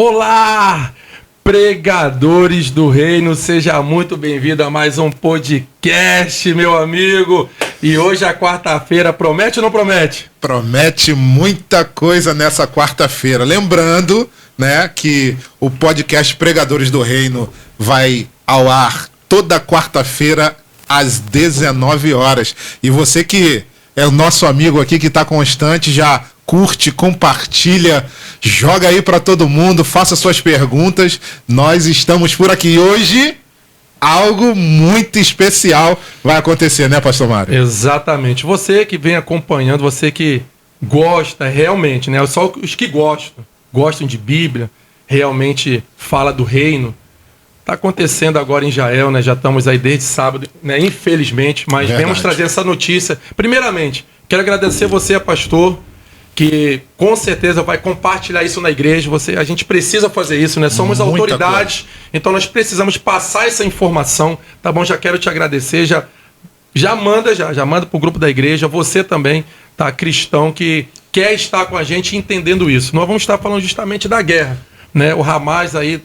Olá, pregadores do reino, seja muito bem-vindo a mais um podcast, meu amigo. E hoje a quarta-feira, promete ou não promete? Promete muita coisa nessa quarta-feira. Lembrando, né, que o podcast Pregadores do Reino vai ao ar toda quarta-feira às 19 horas. E você que é o nosso amigo aqui que está constante, já curte, compartilha, joga aí para todo mundo, faça suas perguntas. Nós estamos por aqui. Hoje, algo muito especial vai acontecer, né, Pastor Mário? Exatamente. Você que vem acompanhando, você que gosta realmente, né? Só os que gostam de Bíblia, realmente fala do reino. Está acontecendo agora em Israel, né? Já estamos aí desde sábado, né? Infelizmente, mas vamos trazer essa notícia. Primeiramente, quero agradecer você, pastor, que com certeza vai compartilhar isso na igreja. A gente precisa fazer isso, né? Somos autoridades, então nós precisamos passar essa informação, tá bom? Já quero te agradecer, já manda pro grupo da igreja. Você também, tá, cristão, que quer estar com a gente entendendo isso. Nós vamos estar falando justamente da guerra, né? O Hamas aí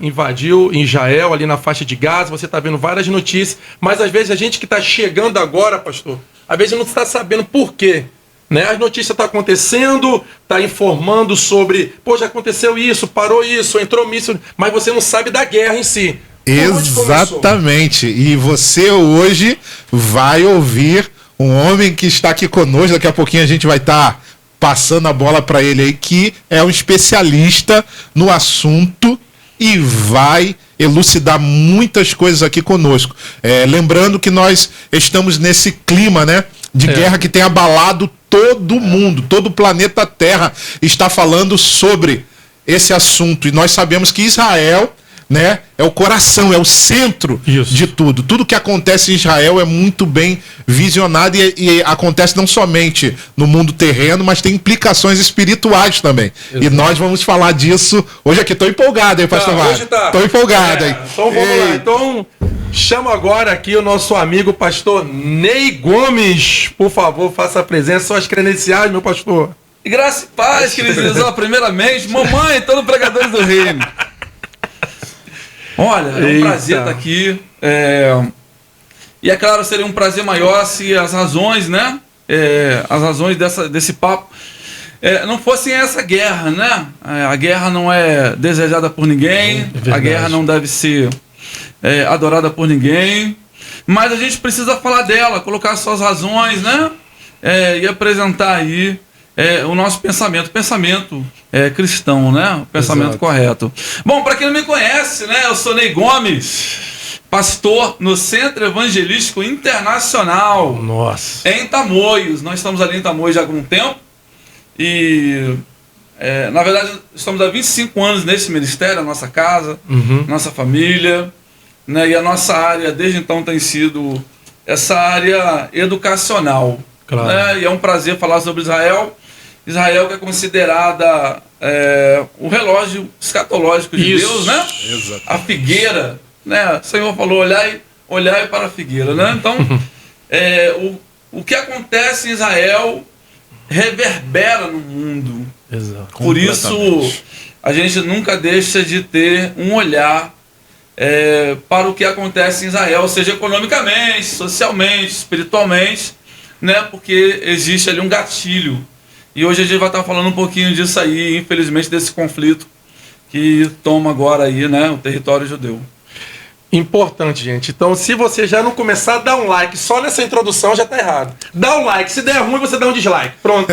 invadiu em Israel, ali na faixa de Gaza. Você está vendo várias notícias, mas às vezes a gente que está chegando agora, pastor, às vezes não está sabendo por quê, né? As notícias estão acontecendo, está informando sobre, já aconteceu isso, parou isso, entrou míssil, mas você não sabe da guerra em si. Exatamente. E você hoje vai ouvir um homem que está aqui conosco. Daqui a pouquinho a gente vai estar passando a bola para ele aí, que é um especialista no assunto e vai elucidar muitas coisas aqui conosco. Lembrando que nós estamos nesse clima, né, de guerra que tem abalado todo mundo, todo o planeta Terra está falando sobre esse assunto. E nós sabemos que Israel, né, é o coração, é o centro de tudo. Tudo que acontece em Israel é muito bem visionado e acontece não somente no mundo terreno, mas tem implicações espirituais também. Exato. E nós vamos falar disso hoje aqui. Estou empolgado, hein, pastor Mário? Estou empolgado, hein? Então vamos lá. Então, chamo agora aqui o nosso amigo pastor Ney Gomes. Por favor, faça a presença, suas credenciais, meu pastor. E graça e paz, queridos. Primeiramente, mamãe, todos Pregadores do Reino. Olha, é um prazer estar aqui. E é claro, seria um prazer maior se as razões, né? As razões desse papo não fossem essa guerra, né? A guerra não é desejada por ninguém, a guerra não deve ser adorada por ninguém, mas a gente precisa falar dela, colocar suas razões, né? E apresentar aí o nosso pensamento cristão, né? O pensamento correto. Bom, para quem não me conhece, né? Eu sou Ney Gomes, pastor no Centro Evangelístico Internacional. Nossa. Em Tamoios. Nós estamos ali em Tamoios já há algum tempo. E, na verdade, estamos há 25 anos nesse ministério, a nossa casa, nossa família, né? E a nossa área, desde então, tem sido essa área educacional. Claro. Né? E é um prazer falar sobre Israel. Israel, que é considerada o relógio escatológico de Deus, né? Exato. A figueira, né? O Senhor falou, olhai para a figueira, né? Então, o que acontece em Israel reverbera no mundo. Exato. Por isso, a gente nunca deixa de ter um olhar para o que acontece em Israel, seja economicamente, socialmente, espiritualmente, né? Porque existe ali um gatilho. E hoje a gente vai estar falando um pouquinho disso aí, infelizmente, desse conflito que toma agora aí, né, o território judeu. Importante, gente. Então, se você já não começar a dar um like só nessa introdução, já tá errado. Dá um like. Se der ruim, você dá um dislike. Pronto.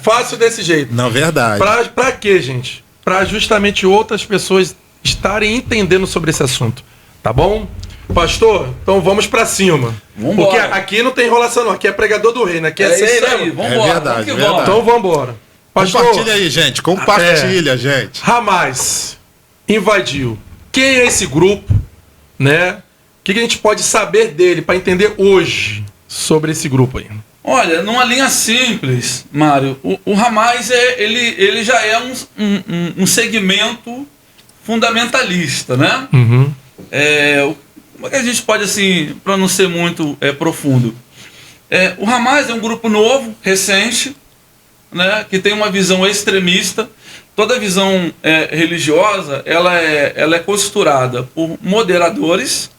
Fácil desse jeito. Não, verdade. Pra quê, gente? Pra justamente outras pessoas estarem entendendo sobre esse assunto. Tá bom? Pastor, então vamos pra cima. Porque aqui não tem enrolação não, aqui é pregador do reino, aqui é isso aí, vambora. É verdade, verdade. Então vambora. Pastor, compartilha aí, gente, compartilha, gente. Hamas invadiu. Quem é esse grupo, né? O que a gente pode saber dele para entender hoje sobre esse grupo aí? Olha, numa linha simples, Mário, o Hamas ele já é um segmento fundamentalista, né? Como é que a gente pode, assim, para não ser muito profundo? O Hamas é um grupo novo, recente, né, que tem uma visão extremista, toda visão religiosa, ela é costurada por moderadores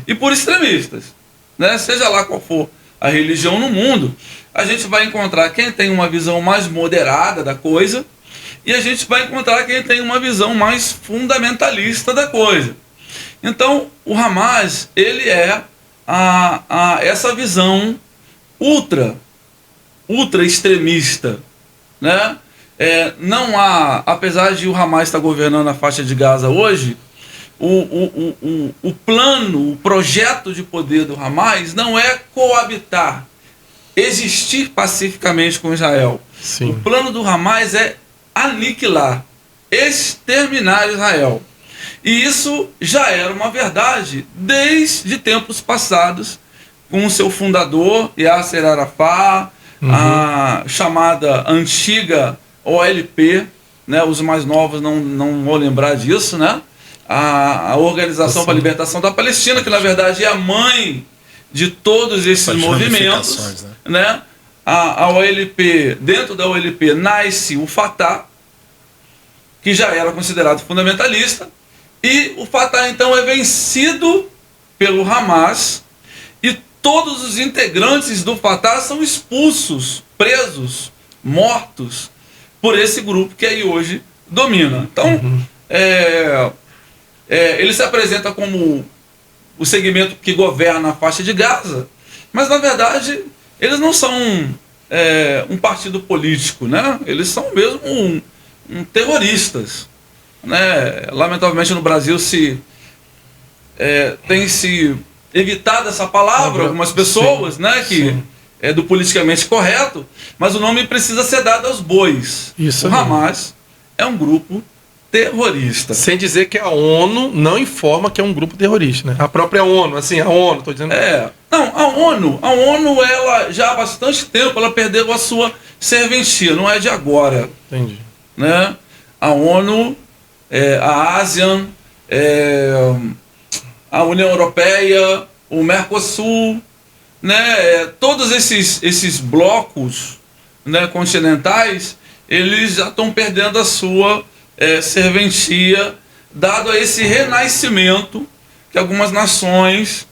e por extremistas, né? Seja lá qual for a religião no mundo, a gente vai encontrar quem tem uma visão mais moderada da coisa e a gente vai encontrar quem tem uma visão mais fundamentalista da coisa. Então, o Hamas, ele é essa visão ultra extremista, né? Não há, apesar de o Hamas estar governando a faixa de Gaza hoje, o plano, o projeto de poder do Hamas não é coabitar, existir pacificamente com Israel. Sim. O plano do Hamas é aniquilar, exterminar Israel. E isso já era uma verdade desde tempos passados, com o seu fundador, Yasser Arafat, a chamada antiga OLP, né? Os mais novos não vão lembrar disso, né? A Organização para a Libertação da Palestina, que na verdade é a mãe de todos esses movimentos, né? A OLP, dentro da OLP nasce o Fatah, que já era considerado fundamentalista, e o Fatah então é vencido pelo Hamas, e todos os integrantes do Fatah são expulsos, presos, mortos por esse grupo que aí hoje domina. Então, ele se apresenta como o segmento que governa a faixa de Gaza, mas na verdade eles não são um partido político, né? Eles são mesmo terroristas, né? Lamentavelmente no Brasil tem se evitado essa palavra, algumas pessoas, sim, né, que é do politicamente correto, mas o nome precisa ser dado aos bois. Isso o Hamas é um grupo terrorista. Sem dizer que a ONU não informa que é um grupo terrorista, né? A própria ONU, assim, a ONU, estou dizendo... Não, a ONU, ela já há bastante tempo, ela perdeu a sua serventia, não é de agora. Entendi. Né? A ONU, a ASEAN, a União Europeia, o Mercosul, né? Todos esses blocos, né, continentais, eles já estão perdendo a sua serventia, dado a esse renascimento que algumas nações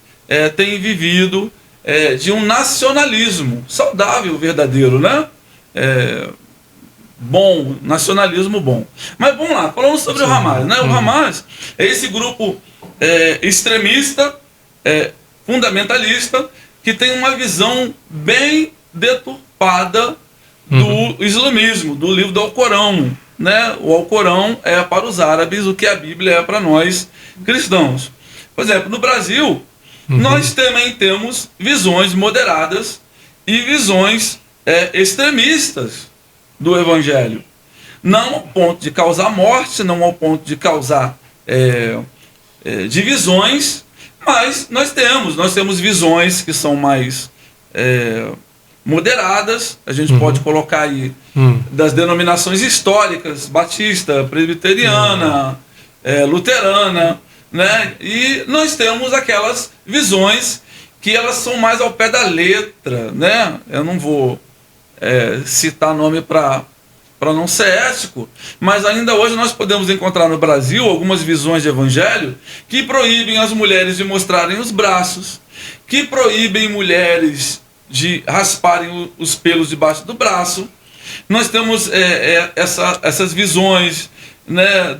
têm vivido de um nacionalismo saudável, verdadeiro, né? Bom, nacionalismo bom. Mas vamos lá, falando sobre o Hamas, né? O Hamas é esse grupo extremista, fundamentalista, que tem uma visão bem deturpada do islamismo, do livro do Alcorão, né? O Alcorão é para os árabes o que a Bíblia é para nós cristãos. Por exemplo, no Brasil, nós também temos visões moderadas e visões extremistas do Evangelho. Não ao ponto de causar morte, não ao ponto de causar divisões, mas nós temos visões que são mais moderadas. A gente pode colocar aí das denominações históricas, batista, presbiteriana, luterana, né? E nós temos aquelas visões que elas são mais ao pé da letra, né? Eu não vou citar nome para não ser ético, mas ainda hoje nós podemos encontrar no Brasil algumas visões de evangelho que proíbem as mulheres de mostrarem os braços, que proíbem mulheres de rasparem os pelos debaixo do braço. Nós temos essas visões, né,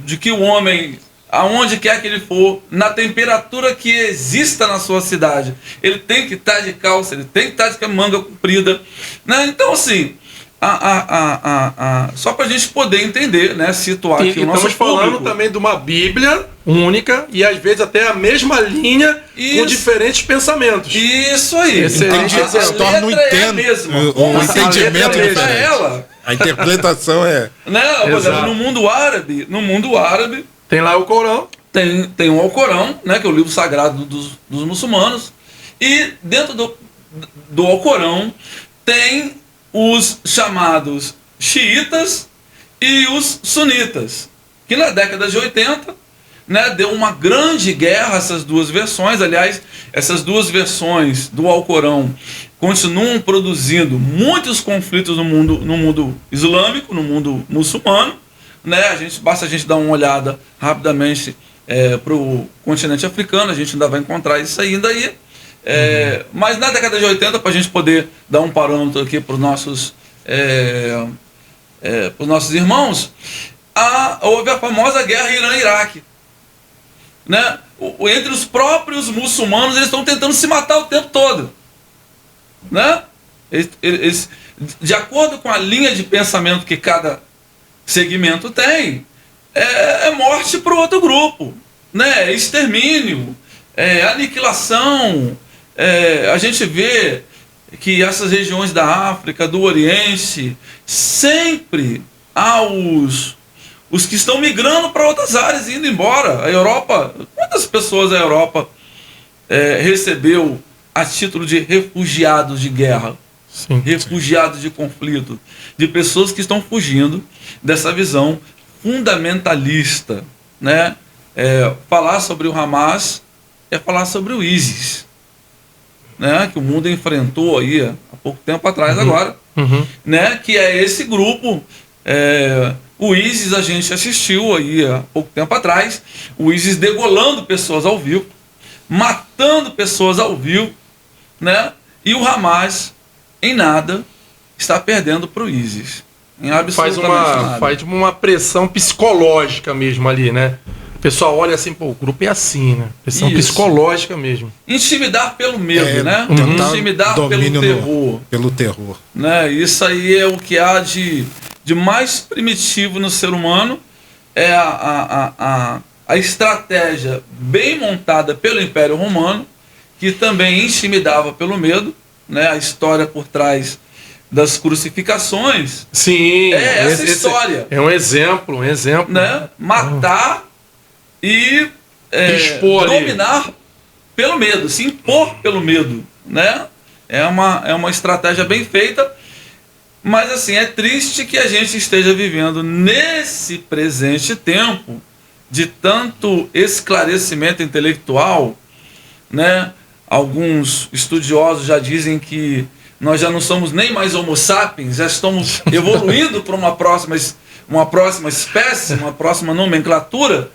de que o homem, aonde quer que ele for, na temperatura que exista na sua cidade, ele tem que estar de calça, ele tem que estar de manga comprida, né? Então, assim, só para a gente poder entender, né, situar aqui o nosso público. Estamos falando também de uma Bíblia única e às vezes até a mesma linha com diferentes pensamentos. Isso aí. Se torna um entendimento diferente. A interpretação né? Por exemplo, no mundo árabe tem lá o Corão. Tem o Alcorão, né, que é o livro sagrado dos muçulmanos, e dentro do Alcorão tem os chamados xiitas e os sunitas, que na década de 80 né, deu uma grande guerra essas duas versões. Aliás, essas duas versões do Alcorão continuam produzindo muitos conflitos no mundo islâmico, no mundo muçulmano, né? Basta a gente dar uma olhada rapidamente para o continente africano, a gente ainda vai encontrar isso ainda aí. Mas na década de 80, para a gente poder dar um parâmetro aqui para os nossos irmãos, houve a famosa guerra Irã-Iraque. Né? Entre os próprios muçulmanos, eles estão tentando se matar o tempo todo. Né? Eles, de acordo com a linha de pensamento que cada segmento tem, é morte para o outro grupo, né? Extermínio, aniquilação. A gente vê que essas regiões da África, do Oriente, sempre há os que estão migrando para outras áreas, indo embora. A Europa, quantas pessoas a Europa recebeu a título de refugiados de guerra? Sim, refugiados de conflito, de pessoas que estão fugindo dessa visão fundamentalista, né? Falar sobre o Hamas é falar sobre o ISIS, né? Que o mundo enfrentou aí há pouco tempo atrás agora, né? Que é esse grupo. O ISIS, a gente assistiu aí há pouco tempo atrás, o ISIS degolando pessoas ao vivo, matando pessoas ao vivo, né? E o Hamas, em nada, está perdendo para o ISIS. Em absolutamente nada. Faz uma pressão psicológica mesmo ali, né? O pessoal olha assim, pô, o grupo é assim, né? Pressão psicológica mesmo. Intimidar pelo medo, né? Intimidar pelo terror. Pelo terror. Né? Isso aí é o que há de mais primitivo no ser humano, é a estratégia bem montada pelo Império Romano, que também intimidava pelo medo, né? A história por trás das crucificações. Sim, essa história. É um exemplo, né? Matar e dominar pelo medo, se impor pelo medo, né? É uma estratégia bem feita. Mas assim, é triste que a gente esteja vivendo nesse presente tempo de tanto esclarecimento intelectual, né? Alguns estudiosos já dizem que nós já não somos nem mais homo sapiens, já estamos evoluindo para uma próxima espécie, uma próxima nomenclatura,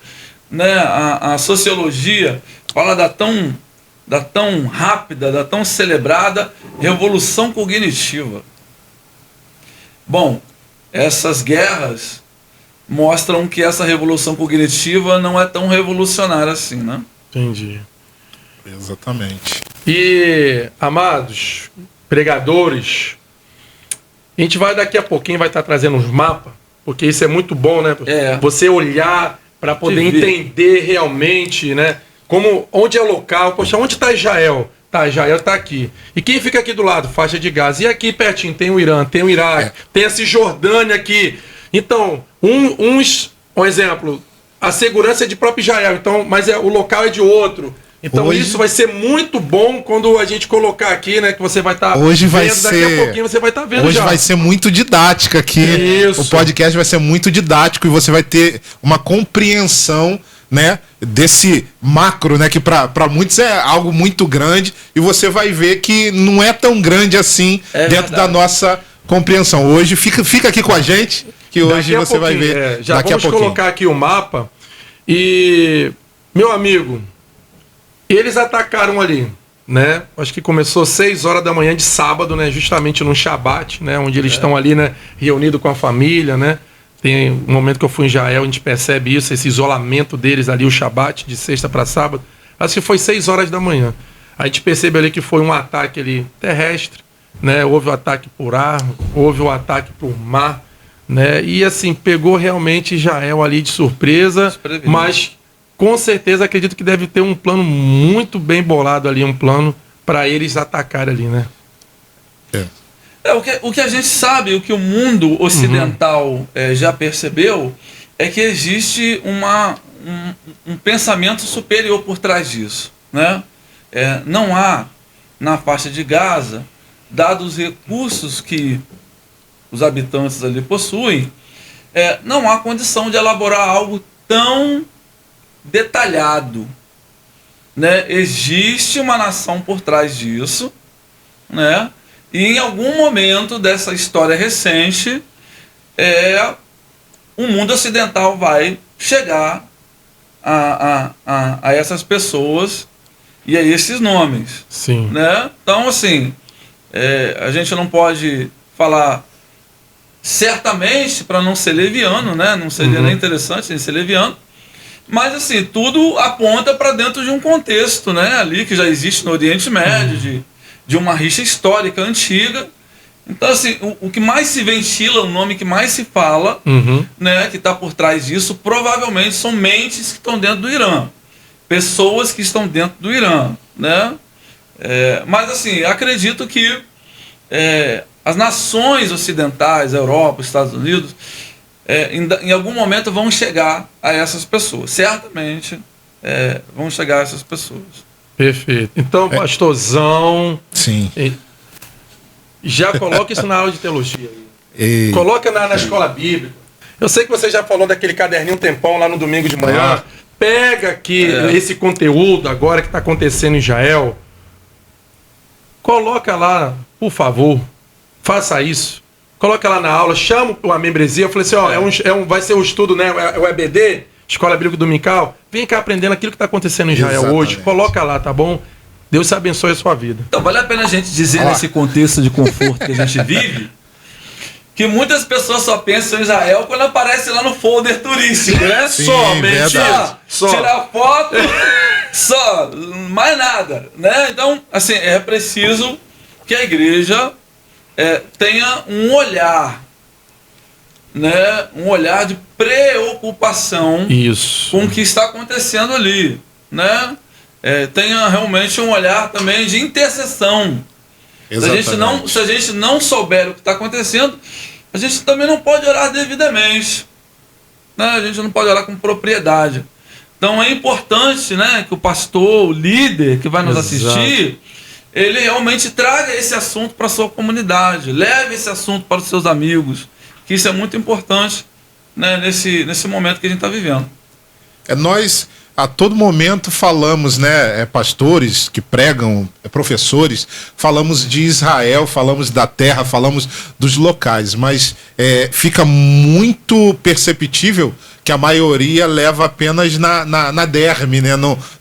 né? A sociologia fala da tão rápida, da tão celebrada revolução cognitiva. Bom, essas guerras mostram que essa revolução cognitiva não é tão revolucionária assim, né? Entendi. Exatamente. E, amados pregadores, a gente vai daqui a pouquinho vai estar trazendo uns mapas, porque isso é muito bom, né? Você olhar para poder entender realmente, né? Onde é o local, poxa, onde está Israel? Tá, Israel está aqui. E quem fica aqui do lado? Faixa de Gaza. E aqui pertinho tem o Irã, tem o Iraque, tem a Cisjordânia aqui. Então, um exemplo, a segurança é de próprio Israel, então, mas o local é de outro. Então isso vai ser muito bom quando a gente colocar aqui, né? Que você vai estar vendo, daqui a pouquinho você vai estar vendo hoje já. Vai ser muito didática aqui. Isso. O podcast vai ser muito didático e você vai ter uma compreensão, né, desse macro, né, que para muitos é algo muito grande, e você vai ver que não é tão grande assim dentro da nossa compreensão. Hoje fica aqui com a gente, que hoje você vai ver já daqui a pouquinho. Vamos colocar aqui o mapa. E, meu amigo, eles atacaram ali, né? Acho que começou 6 horas da manhã de sábado, né? Justamente no Shabat, né? Onde eles estão ali, né? Reunidos com a família, né? Tem um momento que eu fui em Israel, a gente percebe isso, esse isolamento deles ali, o Shabat, de sexta para sábado. Acho que foi 6 horas da manhã. A gente percebe ali que foi um ataque ali terrestre, né? Houve o ataque por ar, houve o ataque por mar, né? E assim, pegou realmente Israel ali de surpresa, mas com certeza acredito que deve ter um plano muito bem bolado ali, um plano para eles atacarem ali, né? O que a gente sabe, o que o mundo ocidental já percebeu, é que existe um pensamento superior por trás disso, né? Não há, na faixa de Gaza, dados os recursos que os habitantes ali possuem, não há condição de elaborar algo tão detalhado, né? Existe uma nação por trás disso, né? E em algum momento dessa história recente, o mundo ocidental vai chegar a essas pessoas e a esses nomes. Sim. Né? Então, assim, a gente não pode falar certamente para não ser leviano, né? Não seria nem interessante nem ser leviano, mas assim, tudo aponta para dentro de um contexto, né? Ali que já existe no Oriente Médio, de uma rixa histórica antiga. Então, assim, o que mais se ventila, o nome que mais se fala, né, que está por trás disso, provavelmente são mentes que estão dentro do Irã. Pessoas que estão dentro do Irã, né? Mas, assim, acredito que as nações ocidentais, a Europa, os Estados Unidos, em algum momento vão chegar a essas pessoas. Certamente vão chegar a essas pessoas. Perfeito. Então, pastorzão... Sim. Já coloca isso na aula de teologia. Coloca na escola bíblica. Eu sei que você já falou daquele caderninho um tempão lá no domingo de manhã. Pega aqui esse conteúdo agora que está acontecendo em Israel. Coloca lá, por favor. Faça isso. Coloca lá na aula. Chama a membresia. Eu falei assim, vai ser um estudo, né? O EBD, Escola Bíblica Dominical. Vem cá aprendendo aquilo que está acontecendo em Israel hoje. Coloca lá, tá bom? Deus abençoe a sua vida. Então, vale a pena a gente dizer nesse contexto de conforto que a gente vive, que muitas pessoas só pensam em Israel quando aparece lá no folder turístico, né? Sim, Somente tirar foto, só, mais nada, né? Então, assim, é preciso que a igreja tenha um olhar, né? Um olhar de preocupação com o que está acontecendo ali, né? Tenha realmente um olhar também de intercessão. Se a gente não souber o que está acontecendo, a gente também não pode orar devidamente, né? A gente não pode orar com propriedade. Então é importante, né, que o pastor, o líder que vai nos assistir, ele realmente traga esse assunto para a sua comunidade, leve esse assunto para os seus amigos, que isso é muito importante, né, nesse momento que a gente está vivendo. Nós a todo momento falamos, né, pastores que pregam, professores, falamos de Israel, falamos da terra, falamos dos locais, mas fica muito perceptível que a maioria leva apenas na derme, né?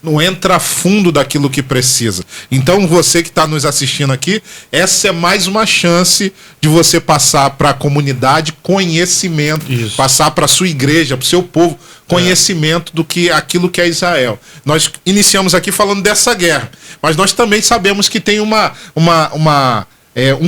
Não entra a fundo daquilo que precisa. Então você que está nos assistindo aqui, essa é mais uma chance de você passar para a comunidade conhecimento, passar para a sua igreja, para o seu povo, conhecimento do que aquilo que é Israel. Nós iniciamos aqui falando dessa guerra, mas nós também sabemos que tem um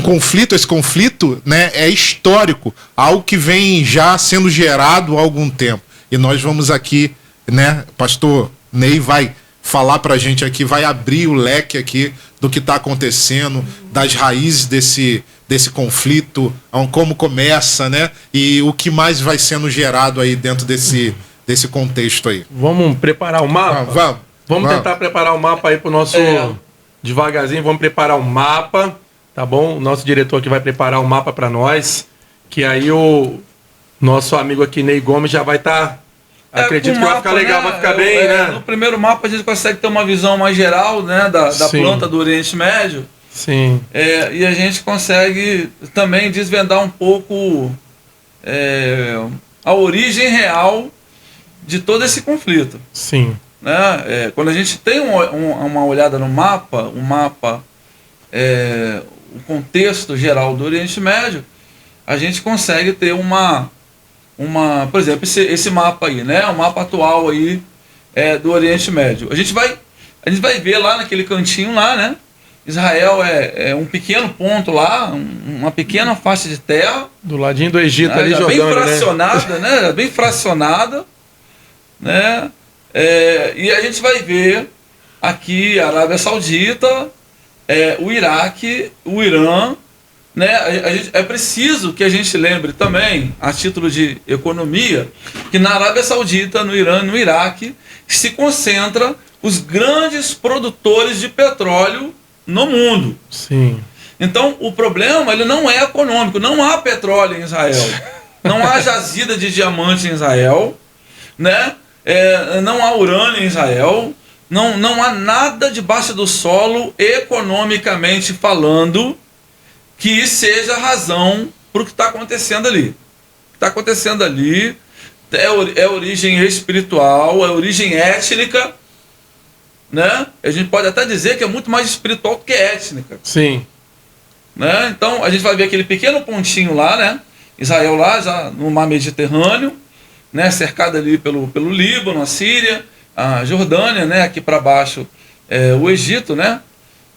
conflito. Esse conflito, né, é histórico, algo que vem já sendo gerado há algum tempo. E nós vamos aqui, né, pastor Ney vai falar pra gente aqui, vai abrir o leque aqui do que está acontecendo, das raízes desse conflito, como começa, né, e o que mais vai sendo gerado aí dentro desse contexto aí. Vamos preparar o mapa? Vamos tentar preparar o mapa aí pro nosso... Devagarzinho, vamos preparar o mapa, tá bom? O nosso diretor aqui vai preparar o mapa para nós, que aí o nosso amigo aqui, Ney Gomes, já vai estar... Acredito que vai ficar legal, né? Vai ficar bem, né? No primeiro mapa a gente consegue ter uma visão mais geral, né, da planta do Oriente Médio. Sim. E a gente consegue também desvendar um pouco a origem real de todo esse conflito. Sim. Né? Quando a gente tem uma olhada no mapa, o contexto geral do Oriente Médio, a gente consegue ter por exemplo, esse mapa aí, né? O mapa atual aí do Oriente Médio. A gente vai ver lá naquele cantinho lá, né? Israel é um pequeno ponto lá, uma pequena faixa de terra. Do ladinho do Egito, ali Jordânia, bem fracionada, né? Bem fracionada, né? E a gente vai ver aqui a Arábia Saudita, o Iraque, o Irã, né? É preciso que a gente lembre também, a título de economia, que na Arábia Saudita, no Irã, no Iraque, se concentra os grandes produtores de petróleo no mundo. Sim. Então, o problema ele não é econômico, não há petróleo em Israel, não há jazida de diamante em Israel, né? não há urânio em Israel, não há nada debaixo do solo, economicamente falando, que seja razão para o que está acontecendo ali. O que está acontecendo ali é origem espiritual, é origem étnica, né? A gente pode até dizer que é muito mais espiritual do que étnica. Sim. Né? Então a gente vai ver aquele pequeno pontinho lá, né? Israel lá já no mar Mediterrâneo, né? Cercado ali pelo Líbano, a Síria, a Jordânia, né? Aqui para baixo o Egito, né?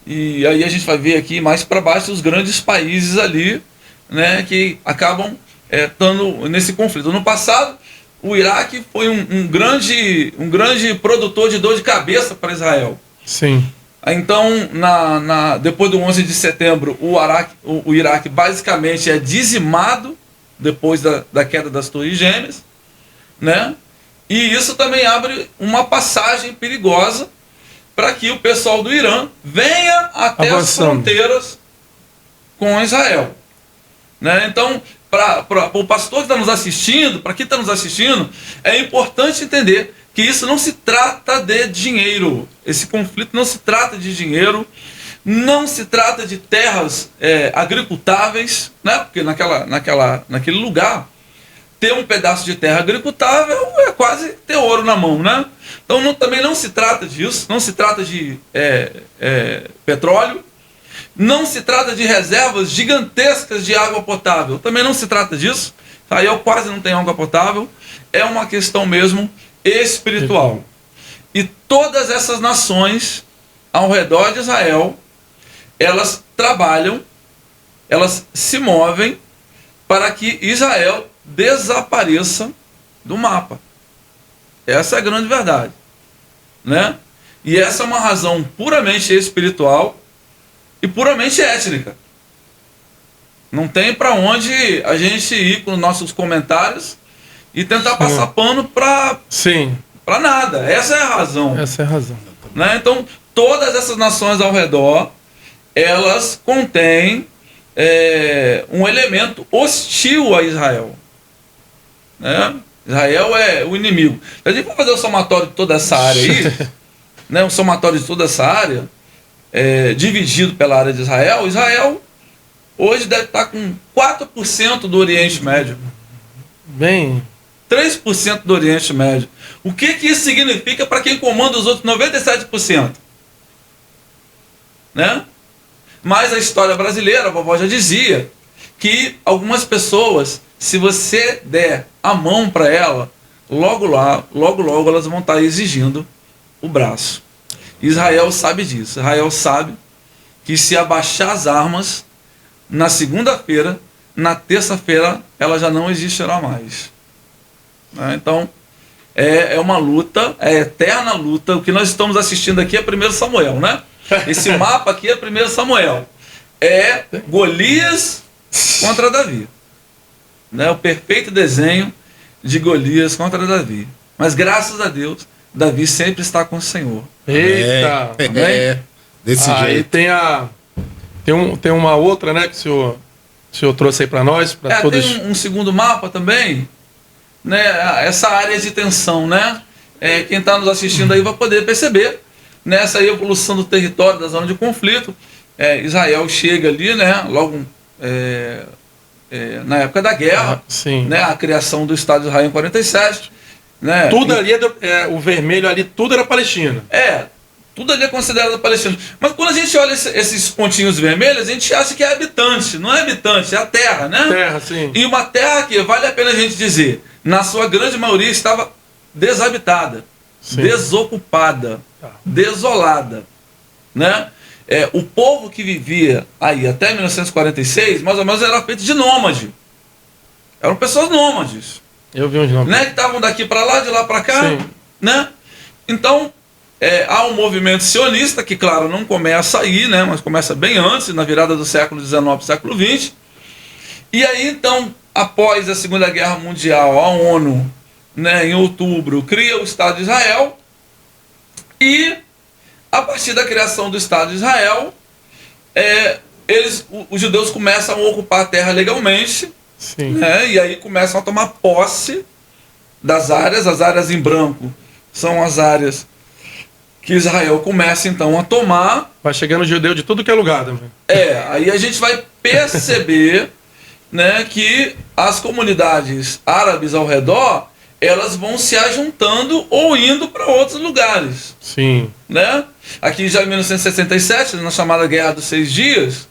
E aí a gente vai ver aqui mais para baixo os grandes países ali, né? Que acabam estando nesse conflito. No passado, o Iraque foi um grande produtor de dor de cabeça para Israel. Sim. Então, depois do 11 de setembro, o Iraque basicamente é dizimado depois da queda das Torres Gêmeas, né? E isso também abre uma passagem perigosa para que o pessoal do Irã venha até as fronteiras com Israel. Né? Então, para o pastor que está nos assistindo, para quem está nos assistindo, é importante entender que isso não se trata de dinheiro. Esse conflito não se trata de dinheiro, não se trata de terras agricultáveis, né? Porque naquele lugar, ter um pedaço de terra agricultável é quase ter ouro na mão, né? Então também não se trata disso, não se trata de petróleo, não se trata de reservas gigantescas de água potável, também não se trata disso. Israel quase não tem água potável, é uma questão mesmo espiritual. E todas essas nações ao redor de Israel, elas trabalham, elas se movem para que Israel desapareça do mapa. Essa é a grande verdade, né? E essa é uma razão puramente espiritual e puramente étnica. Não tem para onde a gente ir com os nossos comentários e tentar passar pano para nada. Essa é a razão. Essa é a razão. Né? Então, todas essas nações ao redor, elas contêm um elemento hostil a Israel. Né? Israel é o inimigo. Se a gente for fazer o somatório de toda essa área aí, né, o somatório de toda essa área, dividido pela área de Israel, Israel hoje deve estar com 4% do Oriente Médio. Bem... 3% do Oriente Médio. O que isso significa para quem comanda os outros 97%? Né? Mas a história brasileira, a vovó já dizia, que algumas pessoas, se você der a mão para ela, logo elas vão estar exigindo o braço. Israel sabe disso. Israel sabe que se abaixar as armas, na segunda-feira, na terça-feira, ela já não existirá mais. Então, é uma luta, é eterna luta. O que nós estamos assistindo aqui é 1 Samuel, né? Esse mapa aqui é 1 Samuel. É Golias contra Davi. Né? O perfeito desenho de Golias contra Davi. Mas graças a Deus, Davi sempre está com o Senhor. Eita! Desse jeito. Tem uma outra, né, que o senhor trouxe aí para nós, para todos. Tem um segundo mapa também, né, essa área de tensão, né? Quem está nos assistindo aí vai poder perceber nessa evolução do território da zona de conflito. Israel chega ali, né? Logo na época da guerra, né? A criação do Estado de Israel em 47, né? Tudo ali o vermelho ali, tudo era Palestina. Tudo ali é considerado Palestina. Mas quando a gente olha esses pontinhos vermelhos, a gente acha que é habitante. Não é habitante, é a terra, né? Terra, sim. E uma terra que, vale a pena a gente dizer, na sua grande maioria estava desabitada, desocupada, desolada. Né? O povo que vivia aí até 1946, mais ou menos, era feito de nômade. Eram pessoas nômades. Eu vi uns nomes. Né? Que estavam daqui para lá, de lá para cá. Né? Então, há um movimento sionista que, claro, não começa aí, né, mas começa bem antes, na virada do século XIX para o século XX. E aí, então, após a Segunda Guerra Mundial, a ONU, né, em outubro, cria o Estado de Israel. E, a partir da criação do Estado de Israel, os judeus começam a ocupar a terra legalmente, né, e aí começam a tomar posse das áreas. As áreas em branco são as áreas que Israel começa então a tomar. Vai chegando judeu de tudo que é lugar também. Aí a gente vai perceber né, que as comunidades árabes ao redor, elas vão se ajuntando ou indo para outros lugares. Sim. Né? Aqui já em 1967, na chamada Guerra dos 6 Dias,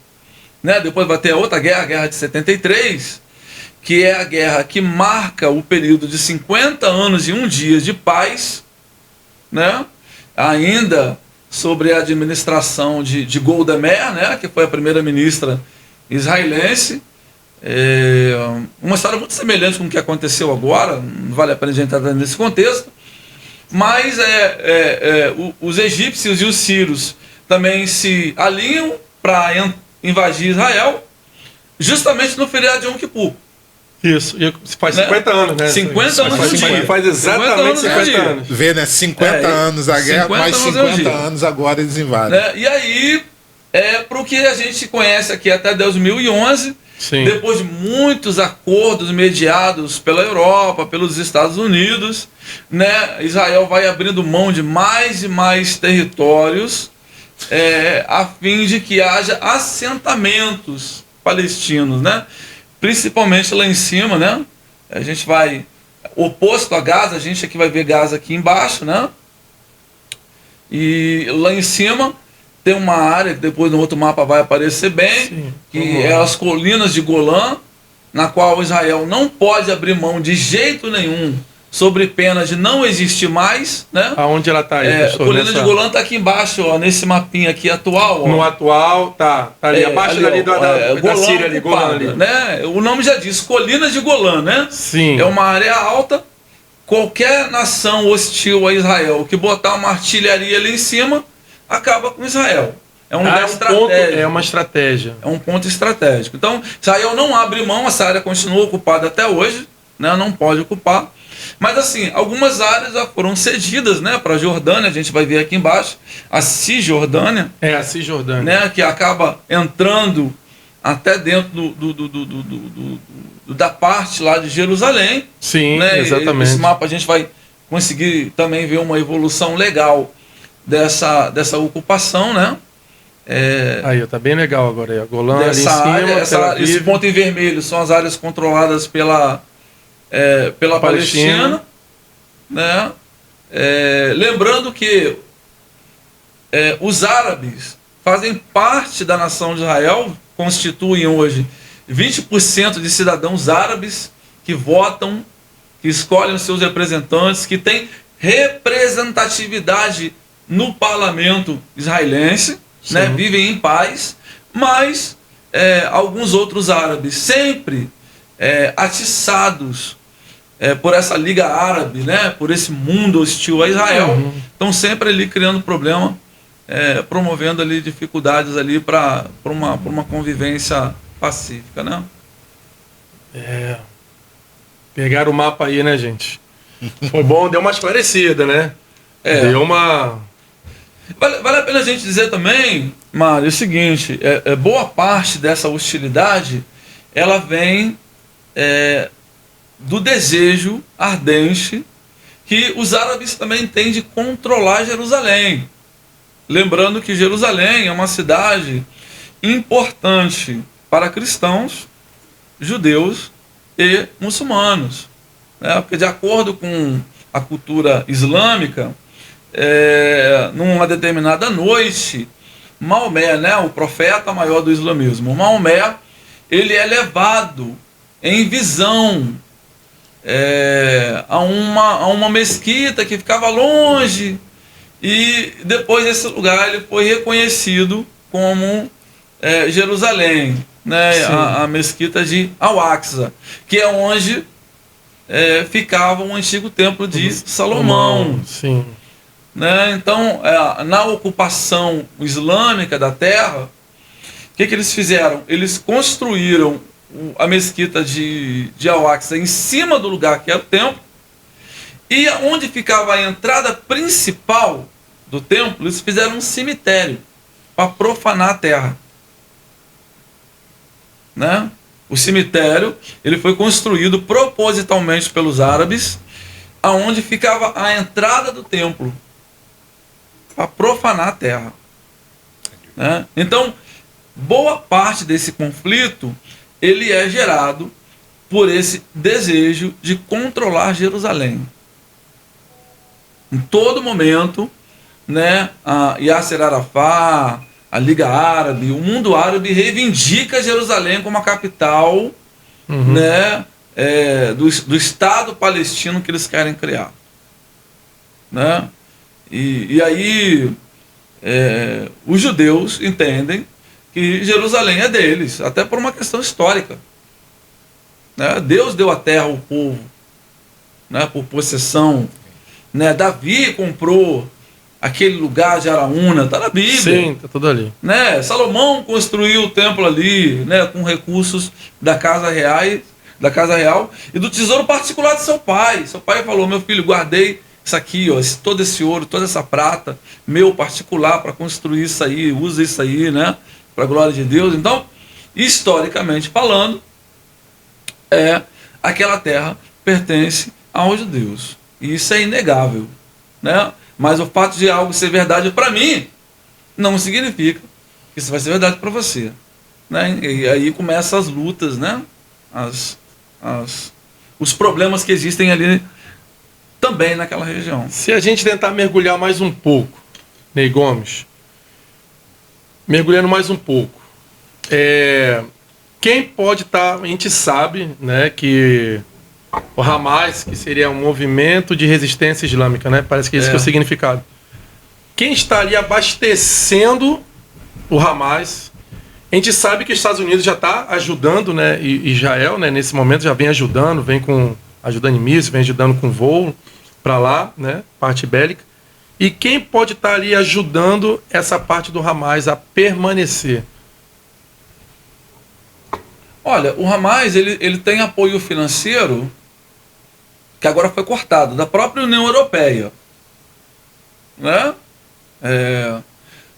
né, depois vai ter a outra guerra, a Guerra de 73, que é a guerra que marca o período de 50 anos e 1 dia de paz, né? Ainda sobre a administração de Golda Meir, né, que foi a primeira-ministra israelense. Uma história muito semelhante com o que aconteceu agora, não vale a pena a gente entrar nesse contexto, mas os egípcios e os sírios também se alinham para invadir Israel, justamente no feriado de Yom Kippur. Isso, e faz 50 anos, né? 50 anos no dia. Faz exatamente 50 anos. Vê, né? 50 anos a guerra, mais 50 anos agora eles invadem. Né? E aí, para o que a gente conhece aqui até 2011, sim, depois de muitos acordos mediados pela Europa, pelos Estados Unidos, né, Israel vai abrindo mão de mais e mais territórios a fim de que haja assentamentos palestinos, né? Principalmente lá em cima, né? A gente vai oposto a Gaza, a gente aqui vai ver Gaza aqui embaixo, né? E lá em cima tem uma área que depois no outro mapa vai aparecer bem, sim, que é as colinas de Golã, na qual Israel não pode abrir mão de jeito nenhum, sobre pena de não existir mais, né? Aonde ela está aí? A colina de Golã está aqui embaixo, ó, nesse mapinha aqui atual. Ó. No atual, tá ali, abaixo ali da Síria, ali, Golã ali. Né? O nome já diz, Colinas de Golã, né? Sim. É uma área alta. Qualquer nação hostil a Israel que botar uma artilharia ali em cima, acaba com Israel. É um lugar estratégico. É uma estratégia. É um ponto estratégico. Então, Israel não abre mão, essa área continua ocupada até hoje, né? Não pode ocupar. Mas assim, algumas áreas já foram cedidas, né, para a Jordânia, a gente vai ver aqui embaixo, a Cisjordânia. A Cisjordânia. Né, que acaba entrando até dentro da parte lá de Jerusalém. Sim, né, exatamente. Esse mapa a gente vai conseguir também ver uma evolução legal dessa ocupação, né? Aí, tá bem legal agora aí. A Golã ali em cima, esse ponto em vermelho são as áreas controladas pela Palestina, né? Lembrando que os árabes fazem parte da nação de Israel, constituem hoje 20% de cidadãos árabes que votam, que escolhem os seus representantes, que têm representatividade no parlamento israelense, né? Vivem em paz, mas alguns outros árabes sempre atiçados por essa Liga Árabe, né, por esse mundo hostil a Israel, estão sempre ali criando problema, promovendo ali dificuldades ali para uma convivência pacífica, né? Pegaram o mapa aí, né, gente? Foi bom, deu uma esclarecida, né? Deu uma... Vale a pena a gente dizer também, Mário, o seguinte, boa parte dessa hostilidade, ela vem do desejo ardente que os árabes também têm de controlar Jerusalém. Lembrando que Jerusalém é uma cidade importante para cristãos, judeus e muçulmanos, né? Porque de acordo com a cultura islâmica, numa determinada noite, Maomé, né, o profeta maior do islamismo, Maomé, ele é levado em visão a uma mesquita que ficava longe, e depois desse lugar ele foi reconhecido como Jerusalém, né, a mesquita de Al-Aqsa, que é onde ficava o antigo templo de Salomão. Sim. Né? Então, na ocupação islâmica da terra, o que eles fizeram? Eles construíram a mesquita de Al-Aqsa em cima do lugar que era o templo, e onde ficava a entrada principal do templo, eles fizeram um cemitério para profanar a terra. Né? O cemitério ele foi construído propositalmente pelos árabes aonde ficava a entrada do templo, para profanar a terra. Né? Então, boa parte desse conflito, ele é gerado por esse desejo de controlar Jerusalém. Em todo momento, né, a Yasser Arafat, a Liga Árabe, o mundo árabe reivindica Jerusalém como a capital, né, do Estado palestino que eles querem criar. Né? E aí os judeus entendem que Jerusalém é deles, até por uma questão histórica. Né? Deus deu a terra ao povo, né, por possessão. Né? Davi comprou aquele lugar de Araúna, está na Bíblia. Sim, está tudo ali. Né? Salomão construiu o templo ali, né, com recursos da Casa Real e do tesouro particular de seu pai. Seu pai falou: meu filho, guardei isso aqui, ó, todo esse ouro, toda essa prata, meu particular, para construir isso aí, usa isso aí, né, para a glória de Deus. Então, historicamente falando, aquela terra pertence aos judeus. E isso é inegável. Né? Mas o fato de algo ser verdade para mim não significa que isso vai ser verdade para você. Né? E aí começam as lutas, né? Os problemas que existem ali também naquela região. Se a gente tentar mergulhar mais um pouco, Ney Gomes, mergulhando mais um pouco, quem pode estar, a gente sabe, né, que o Hamas, que seria um movimento de resistência islâmica, né? Parece que esse que é o significado. Quem estaria abastecendo o Hamas? A gente sabe que os Estados Unidos já está ajudando, né? E Israel, né? Nesse momento já vem ajudando, ajudando em mísseis, vem ajudando com voo para lá, né? Parte bélica. E quem pode estar ali ajudando essa parte do Hamas a permanecer? Olha, o Hamas ele tem apoio financeiro que agora foi cortado, da própria União Europeia. Né?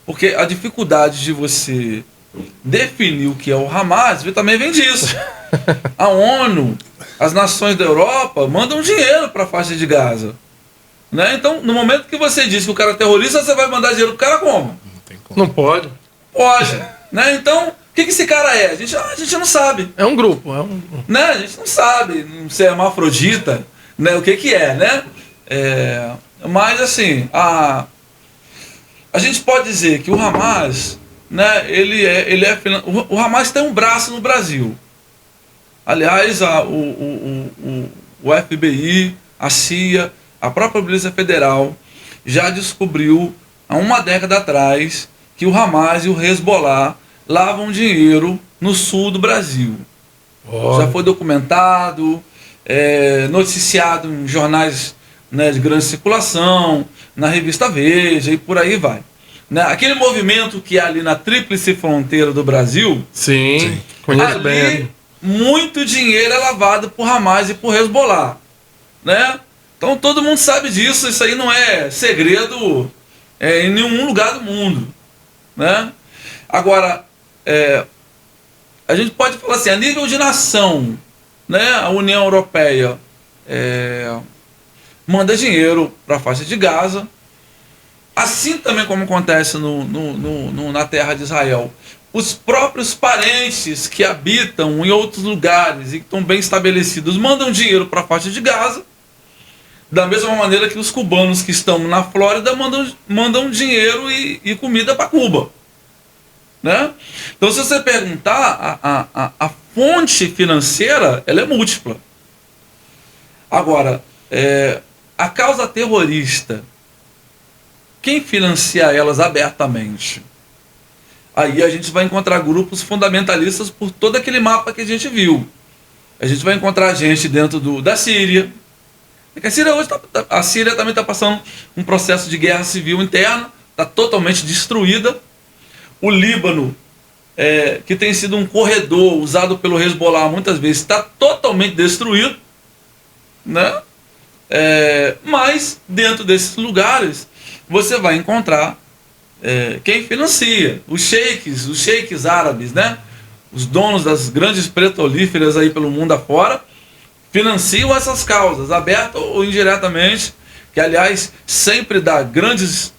Porque a dificuldade de você definir o que é o Hamas também vem disso. A ONU, as nações da Europa mandam dinheiro para a faixa de Gaza. Né? Então, no momento que você diz que o cara é terrorista, você vai mandar dinheiro pro cara como? Não tem como. Não pode. Pode. Né? Então, o que esse cara é? A gente não sabe. É um grupo. Né? A gente não sabe se é hermafrodita, né? O que é, né? Mas, assim, a gente pode dizer que o Hamas, né, o Hamas tem um braço no Brasil. Aliás, o FBI, a CIA, a própria Polícia Federal já descobriu há uma década atrás que o Hamas e o Hezbollah lavam dinheiro no sul do Brasil. Já foi documentado, noticiado em jornais, né, de grande circulação, na revista Veja e por aí vai. Né? Aquele movimento que há ali na tríplice fronteira do Brasil, sim. Conheço ali, bem. muito dinheiro é lavado por Hamas e por Hezbollah. Né? Então todo mundo sabe disso, isso aí não é segredo em nenhum lugar do mundo. Né? Agora, a gente pode falar assim, a nível de nação, né, a União Europeia manda dinheiro para a faixa de Gaza, assim também como acontece na terra de Israel. Os próprios parentes que habitam em outros lugares e que estão bem estabelecidos mandam dinheiro para a faixa de Gaza, da mesma maneira que os cubanos que estão na Flórida mandam dinheiro e comida para Cuba. Né? Então, se você perguntar, a fonte financeira ela é múltipla. Agora, a causa terrorista, quem financia elas abertamente? Aí a gente vai encontrar grupos fundamentalistas por todo aquele mapa que a gente viu. A gente vai encontrar gente dentro da Síria. Porque a Síria também está passando um processo de guerra civil interna, está totalmente destruída. O Líbano, que tem sido um corredor usado pelo Hezbollah muitas vezes, está totalmente destruído. Né? Mas dentro desses lugares você vai encontrar quem financia, os sheiks árabes, né? Os donos das grandes petrolíferas aí pelo mundo afora, financiam essas causas, aberta ou indiretamente, que aliás sempre dá grandes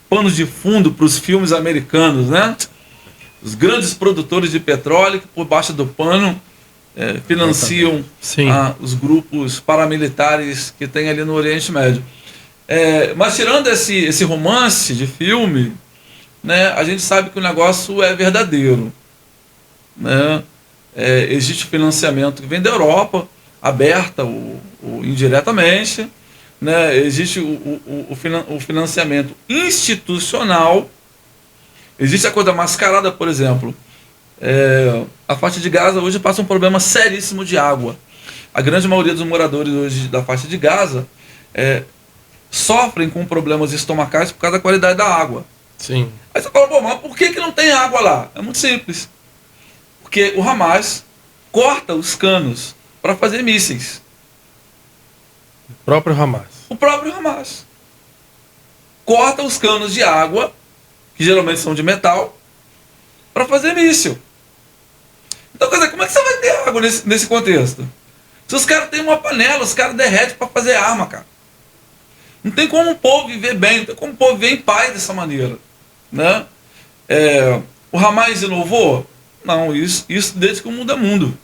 panos de fundo para os filmes americanos, né? Os grandes produtores de petróleo que por baixo do pano financiam os grupos paramilitares que tem ali no Oriente Médio. Mas tirando esse romance de filme, né, a gente sabe que o negócio é verdadeiro, né? Existe financiamento que vem da Europa, aberta ou indiretamente, né? Existe o financiamento institucional, existe a coisa mascarada, por exemplo. A faixa de Gaza hoje passa um problema seríssimo de água. A grande maioria dos moradores hoje da faixa de Gaza sofrem com problemas estomacais por causa da qualidade da água. Sim. Aí você fala, pô, mas por que não tem água lá? É muito simples. Porque o Hamas corta os canos para fazer mísseis. O próprio Hamas. O próprio Hamas corta os canos de água, que geralmente são de metal, para fazer míssil. Então, quer dizer, como é que você vai ter água nesse contexto? Se os caras têm uma panela, os caras derretem para fazer arma, cara. Não tem como o povo viver bem, não tem como o povo viver em paz dessa maneira, né? O Hamas inovou? Não, isso desde que o mundo é mundo.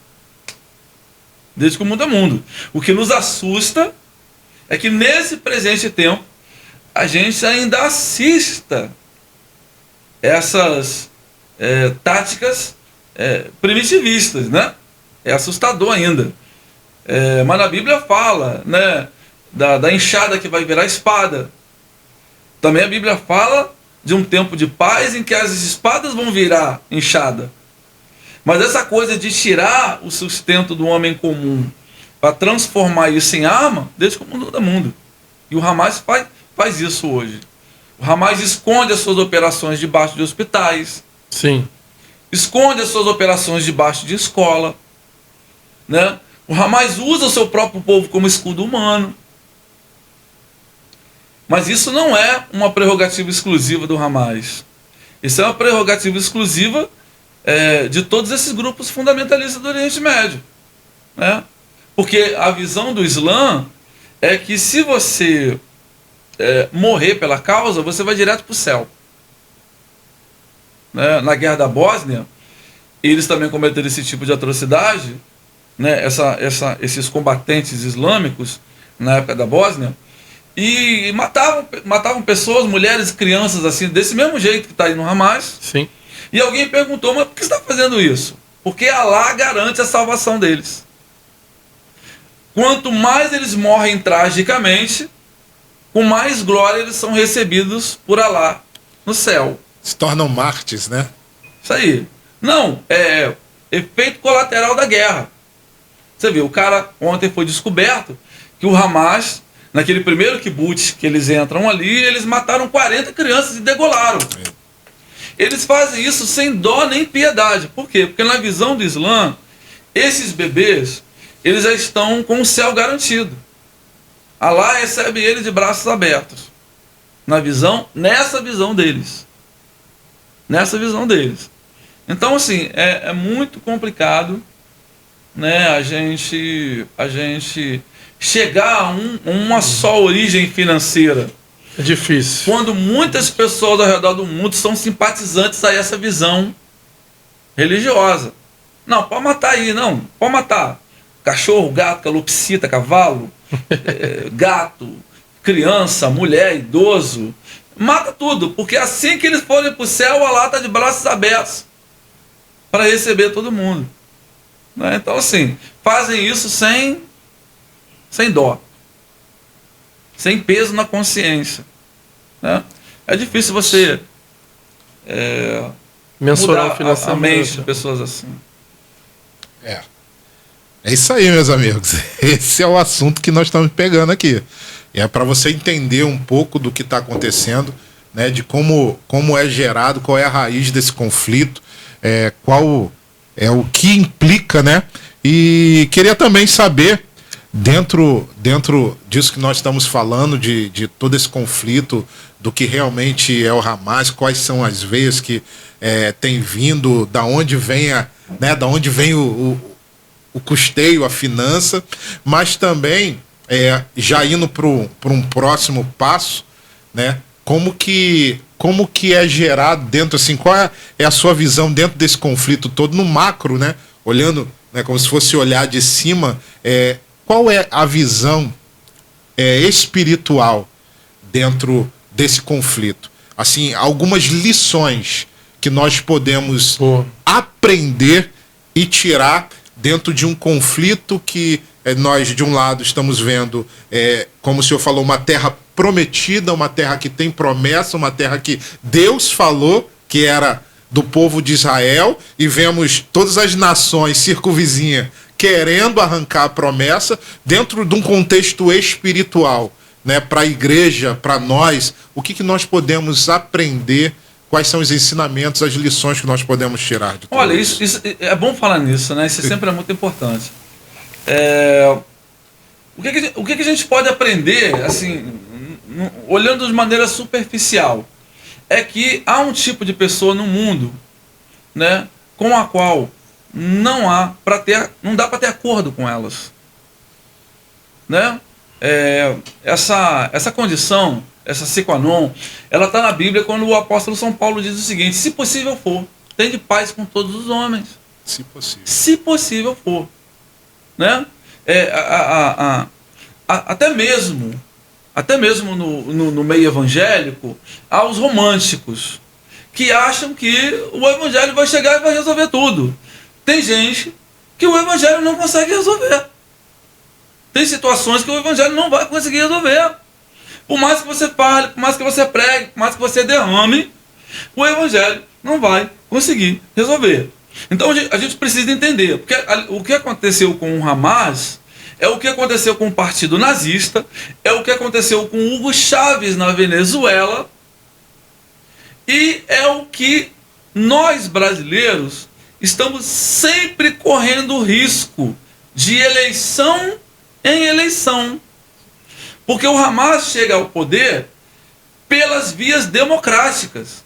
Desde que o mundo é mundo. O que nos assusta é que nesse presente tempo a gente ainda assista essas táticas primitivistas, né? É assustador ainda. Mas na Bíblia fala, né, da enxada que vai virar espada. Também a Bíblia fala de um tempo de paz em que as espadas vão virar enxada. Mas essa coisa de tirar o sustento do homem comum para transformar isso em arma, desde que o mundo é mundo. E o Hamas faz isso hoje. O Hamas esconde as suas operações debaixo de hospitais. Sim. Esconde as suas operações debaixo de escola, né? O Hamas usa o seu próprio povo como escudo humano. Mas isso não é uma prerrogativa exclusiva do Hamas. Isso é uma prerrogativa exclusiva de todos esses grupos fundamentalistas do Oriente Médio, né? Porque a visão do Islã é que se você morrer pela causa, você vai direto para o céu. Né? Na guerra da Bósnia, eles também cometeram esse tipo de atrocidade, né? Esses combatentes islâmicos, na época da Bósnia, e matavam pessoas, mulheres, crianças, assim, desse mesmo jeito que está aí no Hamas. Sim. E alguém perguntou, mas por que você está fazendo isso? Porque Alá garante a salvação deles. Quanto mais eles morrem tragicamente, com mais glória eles são recebidos por Alá no céu. Se tornam mártires, né? Isso aí. Não, efeito colateral da guerra. Você viu, o cara ontem foi descoberto que o Hamas, naquele primeiro kibbutz que eles entram ali, eles mataram 40 crianças e degolaram. Eles fazem isso sem dó nem piedade. Por quê? Porque na visão do Islã, esses bebês, eles já estão com o céu garantido. Alá recebe eles de braços abertos. Nessa visão deles. Nessa visão deles. Então, assim, é muito complicado, né, a gente chegar a uma só origem financeira. É difícil. Quando muitas pessoas ao redor do mundo são simpatizantes a essa visão religiosa. Não, pode matar aí, não. Pode matar. Cachorro, gato, calopsita, cavalo, gato, criança, mulher, idoso. Mata tudo, porque assim que eles forem para o céu, Allah está de braços abertos para receber todo mundo. Né? Então, assim, fazem isso sem dó. Sem peso na consciência. Né? É difícil você mensurar mudar o financiamento. a mente de pessoas assim. É isso aí, meus amigos. Esse é o assunto que nós estamos pegando aqui. E é para você entender um pouco do que está acontecendo, né, de como é gerado, qual é a raiz desse conflito, qual é o que implica, né? E queria também saber, dentro disso que nós estamos falando, de todo esse conflito, do que realmente é o Hamas, quais são as veias que tem vindo, da onde vem o custeio, a finança, mas também, já indo para um próximo passo, né? Como que é gerado dentro, assim, qual é a sua visão dentro desse conflito todo, no macro, né? Olhando, né, como se fosse olhar de cima, qual é a visão espiritual dentro desse conflito? Assim, algumas lições que nós podemos aprender e tirar dentro de um conflito que nós, de um lado, estamos vendo, como o senhor falou, uma terra prometida, uma terra que tem promessa, uma terra que Deus falou que era do povo de Israel, e vemos todas as nações circunvizinhas querendo arrancar a promessa dentro de um contexto espiritual, né, para a igreja, para nós. O que nós podemos aprender? Quais são os ensinamentos, as lições que nós podemos tirar de tudo? Olha, isso é bom falar nisso, né? Isso sempre é muito importante. O que a gente pode aprender, assim, olhando de maneira superficial, é que há um tipo de pessoa no mundo, né, com a qual não dá para ter acordo com elas, né? Essa condição, essa sine qua non, ela está na Bíblia quando o apóstolo São Paulo diz o seguinte: se possível for, tende paz com todos os homens. Se possível for, né? Até mesmo no meio evangélico, há os românticos que acham que o evangelho vai chegar e vai resolver tudo. Tem gente que o evangelho não consegue resolver. Tem situações que o evangelho não vai conseguir resolver. Por mais que você fale, por mais que você pregue, por mais que você derrame, o evangelho não vai conseguir resolver. Então a gente precisa entender, porque o que aconteceu com o Hamas é o que aconteceu com o partido nazista, é o que aconteceu com Hugo Chávez na Venezuela, e é o que nós brasileiros estamos sempre correndo risco de eleição em eleição. Porque o Hamas chega ao poder pelas vias democráticas.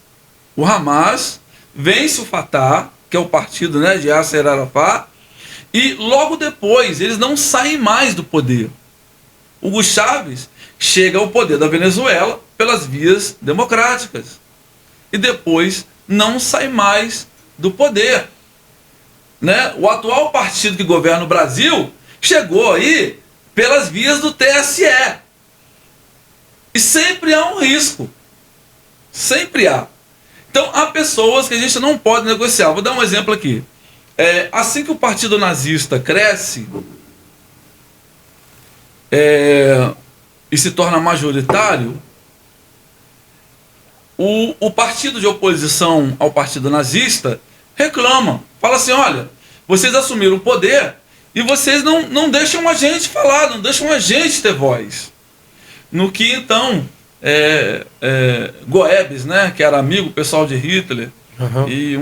O Hamas vence o Fatah, que é o partido, né, de Yasser Arafat, e logo depois eles não saem mais do poder. Hugo Chávez chega ao poder da Venezuela pelas vias democráticas e depois não sai mais do poder, né? O atual partido que governa o Brasil chegou aí pelas vias do TSE. E sempre há um risco. Sempre há. Então há pessoas que a gente não pode negociar. Vou dar um exemplo aqui. Assim que o partido nazista cresce e se torna majoritário, o partido de oposição ao partido nazista reclama. Fala assim: olha, vocês assumiram o poder e vocês não deixam a gente falar, não deixam a gente ter voz. No que então Goebbels, né, que era amigo pessoal de Hitler, e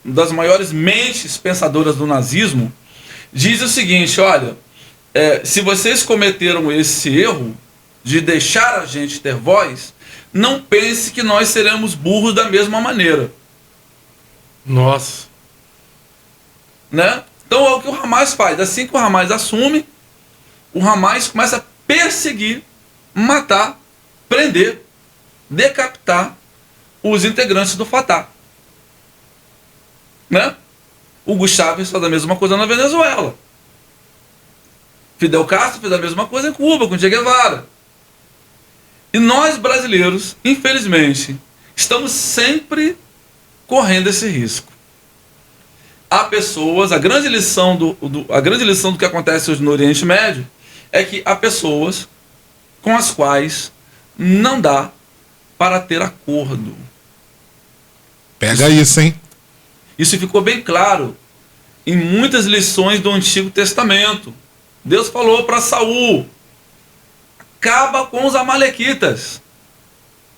das maiores mentes pensadoras do nazismo, diz o seguinte: olha, se vocês cometeram esse erro de deixar a gente ter voz, não pense que nós seremos burros da mesma maneira. Nossa. Né? Então é o que o Hamas faz. Assim que o Hamas assume, o Hamas começa a perseguir, matar, prender, decapitar os integrantes do Fatah. Né? Hugo Chávez faz a mesma coisa na Venezuela. Fidel Castro fez a mesma coisa em Cuba, com Che Guevara. E nós brasileiros, infelizmente, estamos sempre correndo esse risco. Há pessoas, a grande lição do que acontece hoje no Oriente Médio é que há pessoas com as quais não dá para ter acordo. Pega isso, hein? Isso ficou bem claro em muitas lições do Antigo Testamento. Deus falou para Saul: acaba com os amalequitas,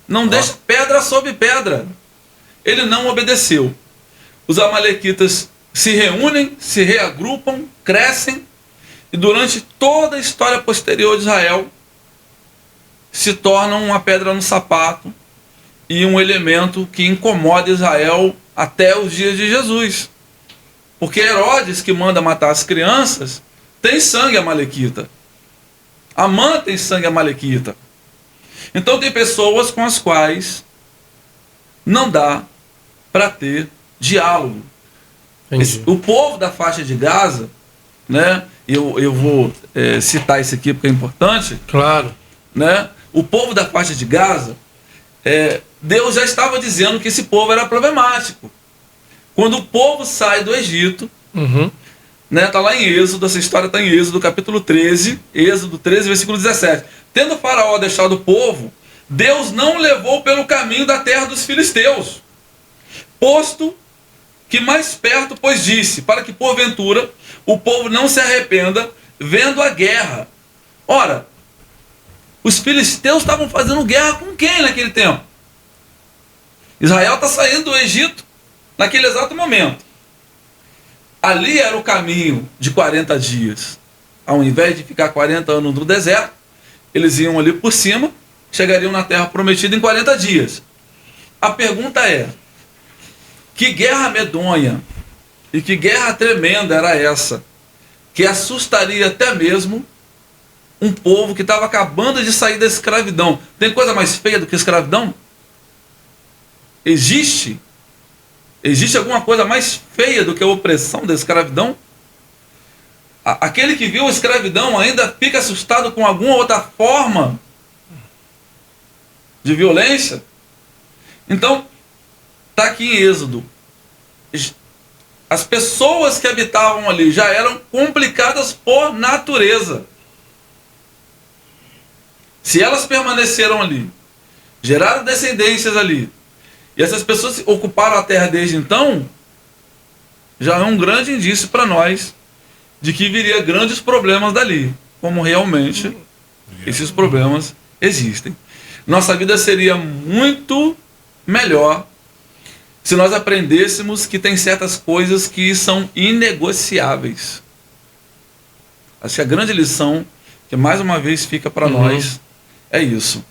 não deixa pedra sobre pedra. Ele não obedeceu. Os amalequitas se reúnem, se reagrupam, crescem, e durante toda a história posterior de Israel se tornam uma pedra no sapato e um elemento que incomoda Israel até os dias de Jesus. Porque Herodes, que manda matar as crianças, tem sangue amalequita. Amã tem sangue amalequita. Então tem pessoas com as quais não dá para ter diálogo. O povo da faixa de Gaza, né? Eu vou citar isso aqui porque é importante. Claro. Né? O povo da faixa de Gaza, Deus já estava dizendo que esse povo era problemático. Quando o povo sai do Egito, né, tá lá em Êxodo, essa história está em Êxodo, capítulo 13, Êxodo 13, versículo 17. Tendo o faraó deixado o povo, Deus não o levou pelo caminho da terra dos filisteus, posto que mais perto, pois disse, para que porventura o povo não se arrependa, vendo a guerra. Ora, os filisteus estavam fazendo guerra com quem naquele tempo? Israel está saindo do Egito naquele exato momento. Ali era o caminho de 40 dias. Ao invés de ficar 40 anos no deserto, eles iam ali por cima, chegariam na terra prometida em 40 dias. A pergunta é, que guerra medonha e que guerra tremenda era essa, que assustaria até mesmo um povo que estava acabando de sair da escravidão? Tem coisa mais feia do que escravidão? Existe? Existe alguma coisa mais feia do que a opressão da escravidão? Aquele que viu a escravidão ainda fica assustado com alguma outra forma de violência? Então, está aqui em Êxodo. As pessoas que habitavam ali já eram complicadas por natureza. Se elas permaneceram ali, geraram descendências ali, e essas pessoas ocuparam a terra desde então, já é um grande indício para nós de que viria grandes problemas dali, como realmente esses problemas existem. Nossa vida seria muito melhor se nós aprendêssemos que tem certas coisas que são inegociáveis. Acho que a grande lição que mais uma vez fica para nós é isso.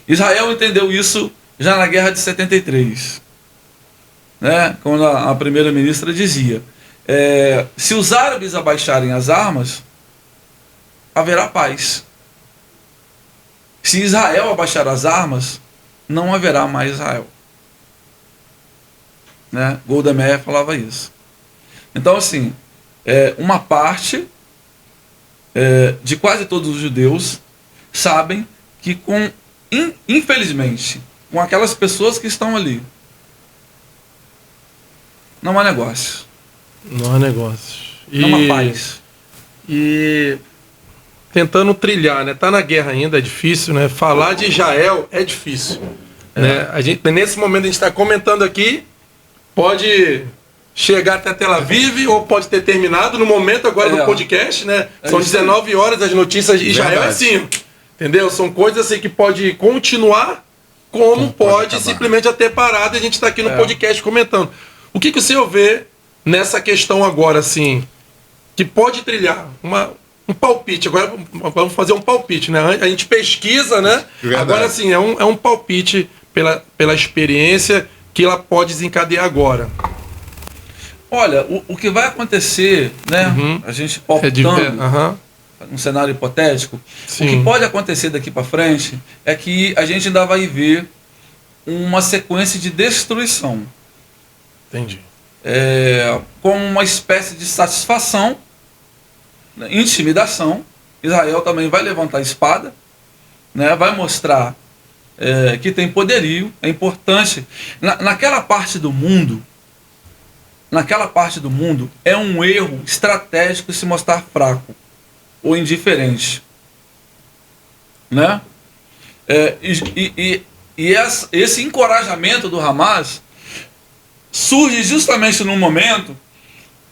Israel entendeu isso já na guerra de 73, né? Quando a primeira-ministra dizia, se os árabes abaixarem as armas, haverá paz. Se Israel abaixar as armas, não haverá mais Israel. Né? Golda Meir falava isso. Então, assim, uma parte de quase todos os judeus sabem que, infelizmente, com aquelas pessoas que estão ali, não há negócio. Não há negócio. Não há paz. E tentando trilhar, né? Tá na guerra ainda, é difícil, né? Falar de Israel é difícil. Né? Nesse momento a gente está comentando aqui, pode chegar até Tel Aviv ou pode ter terminado no momento agora do podcast, né? São 19 horas, as notícias de Israel é assim, entendeu? São coisas assim que pode continuar, como pode simplesmente até parado, e a gente está aqui no podcast comentando. O que o senhor vê nessa questão agora, assim, que pode trilhar um palpite? Agora vamos fazer um palpite, né? A gente pesquisa, né? Agora, assim, é um palpite pela experiência que ela pode desencadear agora. Olha, o que vai acontecer, né? A gente palpitando um cenário hipotético, o que pode acontecer daqui para frente é que a gente ainda vai ver uma sequência de destruição. Entendi. Com uma espécie de satisfação, né, intimidação. Israel também vai levantar a espada, né, vai mostrar que tem poderio. É importante. Naquela parte do mundo, é um erro estratégico se mostrar fraco ou indiferente. Né? Esse encorajamento do Hamas surge justamente no momento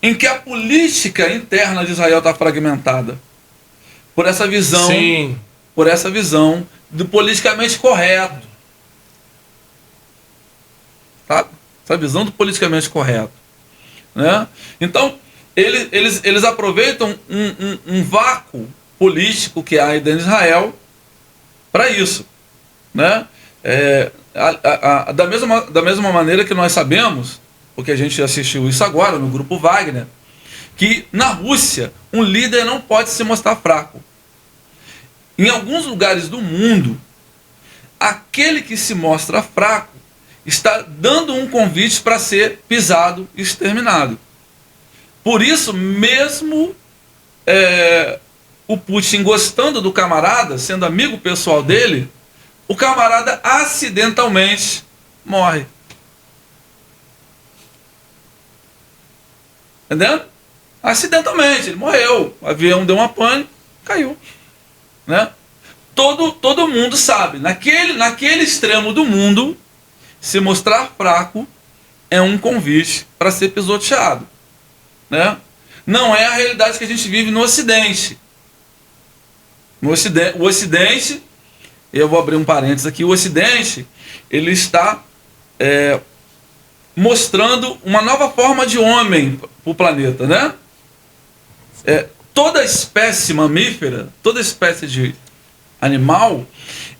em que a política interna de Israel está fragmentada. Por essa visão do politicamente correto. Tá? Essa visão do politicamente correto. Né? Então, eles aproveitam um vácuo político que há dentro de Israel para isso. Né? Da mesma maneira que nós sabemos, porque a gente assistiu isso agora no Grupo Wagner, que na Rússia um líder não pode se mostrar fraco. Em alguns lugares do mundo, aquele que se mostra fraco está dando um convite para ser pisado e exterminado. Por isso, mesmo o Putin gostando do camarada, sendo amigo pessoal dele, o camarada acidentalmente morre. Entendendo? Acidentalmente, ele morreu. O avião deu uma pane, caiu. Né? Todo mundo sabe. Naquele extremo do mundo, se mostrar fraco é um convite para ser pisoteado. Né? Não é a realidade que a gente vive no Ocidente. O Ocidente, eu vou abrir um parênteses aqui, o Ocidente, ele está mostrando uma nova forma de homem para o planeta, né? Toda espécie mamífera, toda espécie de animal,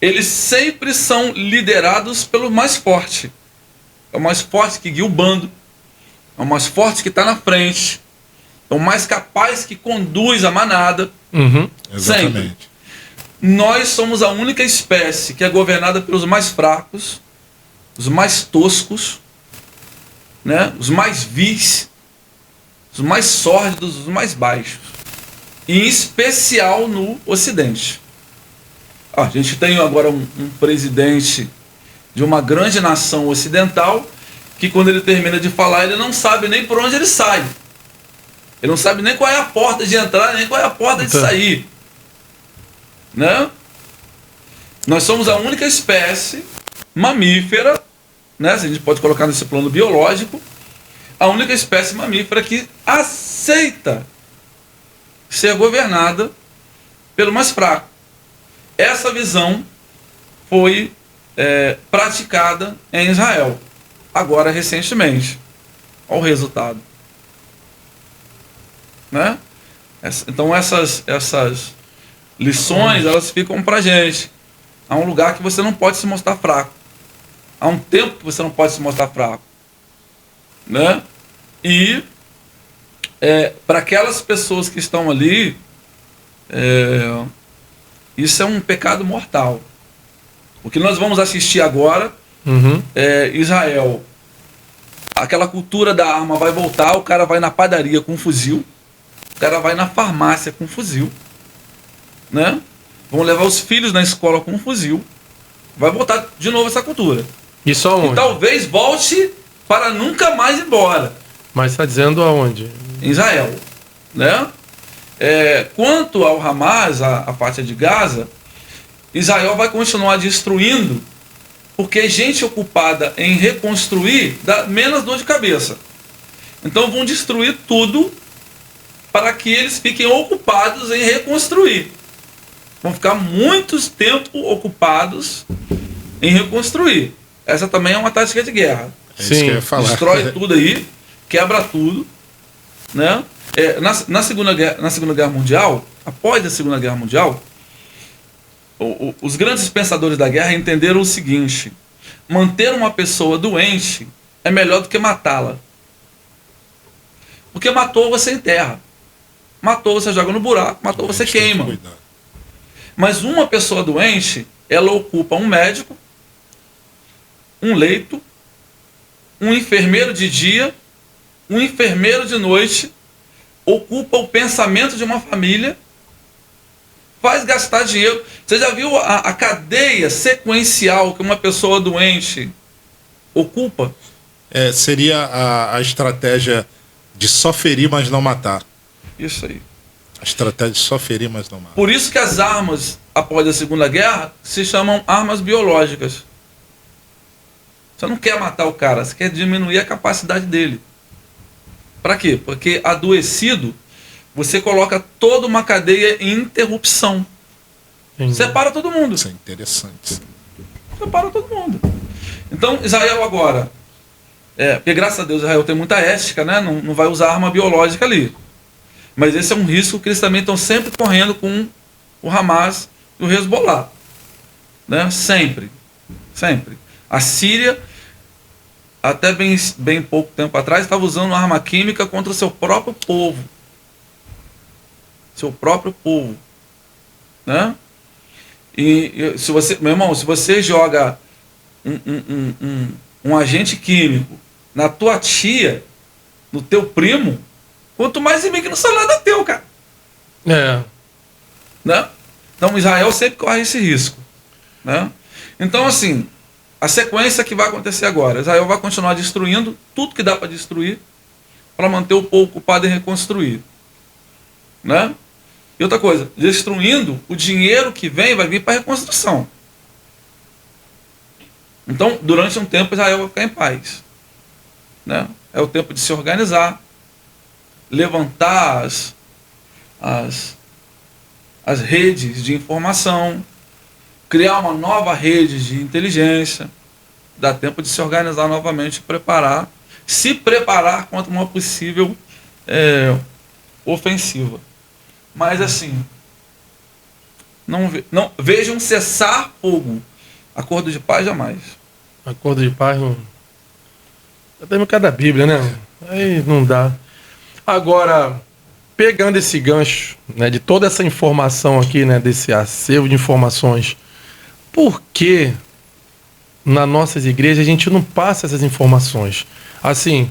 eles sempre são liderados pelo mais forte. É o mais forte que guia o bando, é o mais forte que está na frente, é o mais capaz que conduz a manada. Exatamente. Sempre. Nós somos a única espécie que é governada pelos mais fracos, os mais toscos, né? Os mais vis, os mais sórdidos, os mais baixos. Em especial no Ocidente. A gente tem agora um presidente de uma grande nação ocidental que quando ele termina de falar, ele não sabe nem por onde ele sai. Ele não sabe nem qual é a porta de entrada, nem qual é a porta de sair. Né? Nós somos a única espécie mamífera, né? Se a gente pode colocar nesse plano biológico, a única espécie mamífera que aceita ser governada pelo mais fraco. Essa visão foi praticada em Israel, agora recentemente. Olha o resultado. Né? Então essas lições, elas ficam pra gente. Há um lugar que você não pode se mostrar fraco. Há um tempo que você não pode se mostrar fraco. Né? E para aquelas pessoas que estão ali, isso é um pecado mortal. O que nós vamos assistir agora, Israel, aquela cultura da arma vai voltar, o cara vai na padaria com um fuzil, o cara vai na farmácia com um fuzil, né? Vão levar os filhos na escola com um fuzil. Vai voltar de novo essa cultura. Isso aonde? E talvez volte para nunca mais ir embora. Mas está dizendo aonde? Em Israel. Né? Quanto ao Hamas, a faixa de Gaza, Israel vai continuar destruindo, porque gente ocupada em reconstruir dá menos dor de cabeça. Então vão destruir tudo para que eles fiquem ocupados em reconstruir. Vão ficar muito tempo ocupados em reconstruir. Essa também é uma tática de guerra. É isso que eu ia falar. Destrói tudo aí, quebra tudo. Né? Na Segunda Guerra Mundial, após a Segunda Guerra Mundial, os grandes pensadores da guerra entenderam o seguinte: manter uma pessoa doente é melhor do que matá-la. Porque matou, você enterra. Matou, você joga no buraco. Matou, você queima. Mas uma pessoa doente, ela ocupa um médico, um leito, um enfermeiro de dia, um enfermeiro de noite, ocupa o pensamento de uma família, faz gastar dinheiro. Você já viu a cadeia sequencial que uma pessoa doente ocupa? Seria a estratégia de só ferir, mas não matar. Isso aí. A estratégia de só ferir, mas não matar. Por isso que as armas, após a Segunda Guerra, se chamam armas biológicas. Você não quer matar o cara, você quer diminuir a capacidade dele. Para quê? Porque adoecido, você coloca toda uma cadeia em interrupção. Separa todo mundo. Isso é interessante. Separa todo mundo. Então, Israel agora, porque graças a Deus Israel tem muita ética, né? Não vai usar arma biológica ali. Mas esse é um risco que eles também estão sempre correndo com o Hamas e o Hezbollah. Né? Sempre. Sempre. A Síria, até bem pouco tempo atrás, estava usando arma química contra o seu próprio povo. seu próprio povo, né? E se você, meu irmão, se você joga um agente químico na tua tia, no teu primo, quanto mais em mim que não sou nada teu, cara. É. Né? Então Israel sempre corre esse risco, né? Então, assim, a sequência que vai acontecer agora, Israel vai continuar destruindo tudo que dá para destruir para manter o povo ocupado em reconstruir, né? E outra coisa, destruindo, o dinheiro que vem vai vir para a reconstrução. Então, durante um tempo, Israel vai ficar em paz, né? É o tempo de se organizar, levantar as redes de informação, criar uma nova rede de inteligência. Dá tempo de se organizar novamente e se preparar contra uma possível ofensiva. Mas assim, não vejam cessar fogo. Acordo de paz jamais. Acordo de paz não. Até no cada Bíblia, né? Aí não dá. Agora, pegando esse gancho, né, de toda essa informação aqui, né, desse acervo de informações, por que nas nossas igrejas a gente não passa essas informações? Assim,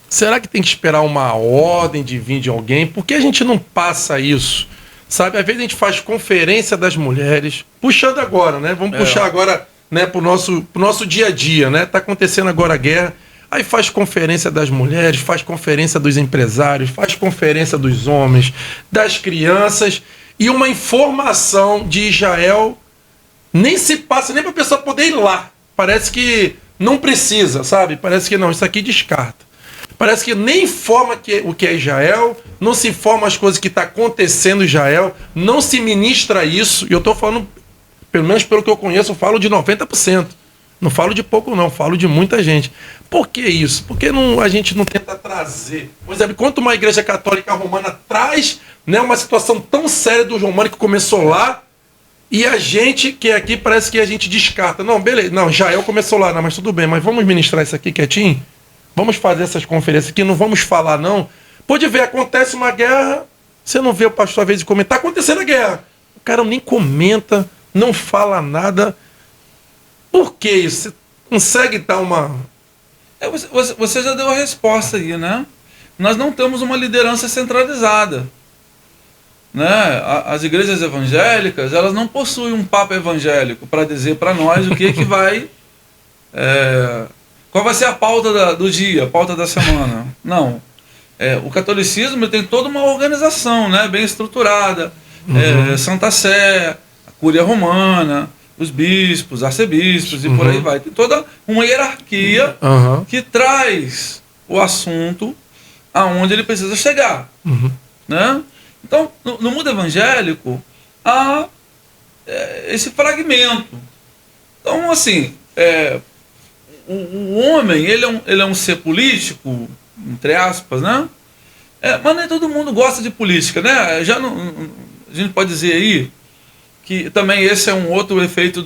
será que tem que esperar uma ordem de vir de alguém? Por que a gente não passa isso? Sabe, às vezes a gente faz conferência das mulheres, puxando agora, né? Vamos puxar agora, né, pro nosso dia a dia, né? Tá acontecendo agora a guerra. Aí faz conferência das mulheres, faz conferência dos empresários, faz conferência dos homens, das crianças, e uma informação de Israel nem se passa, nem para a pessoa poder ir lá. Parece que não precisa, sabe? Parece que não, isso aqui descarta. Parece que nem informa o que é Israel, não se informa as coisas que estão acontecendo em Israel, não se ministra isso, e eu estou falando, pelo menos pelo que eu conheço, eu falo de 90%. Não falo de pouco não, falo de muita gente. Por que isso? Por que a gente não tenta trazer? Por exemplo, quanto uma igreja católica romana traz, né, uma situação tão séria do romano que começou lá, e a gente, que é aqui, parece que a gente descarta. Não, beleza, não, Israel começou lá, não, mas tudo bem, mas vamos ministrar isso aqui quietinho? Vamos fazer essas conferências aqui, não vamos falar não? Pode ver, acontece uma guerra, você não vê o pastor às vezes comentar, está acontecendo a guerra. O cara nem comenta, não fala nada. Por que isso? Você consegue dar uma... Você já deu a resposta aí, né? Nós não temos uma liderança centralizada, né? As igrejas evangélicas, elas não possuem um papa evangélico para dizer para nós o que vai... qual vai ser a pauta do dia, a pauta da semana. Não. O catolicismo tem toda uma organização, né, bem estruturada. Santa Sé, a Cúria Romana, os bispos, arcebispos e por aí vai. Tem toda uma hierarquia que traz o assunto aonde ele precisa chegar. Né? Então, no mundo evangélico, há esse fragmento. Então, assim, o homem, ele é um ser político, entre aspas, né? Mas nem todo mundo gosta de política, né? A gente pode dizer aí que também esse é um outro efeito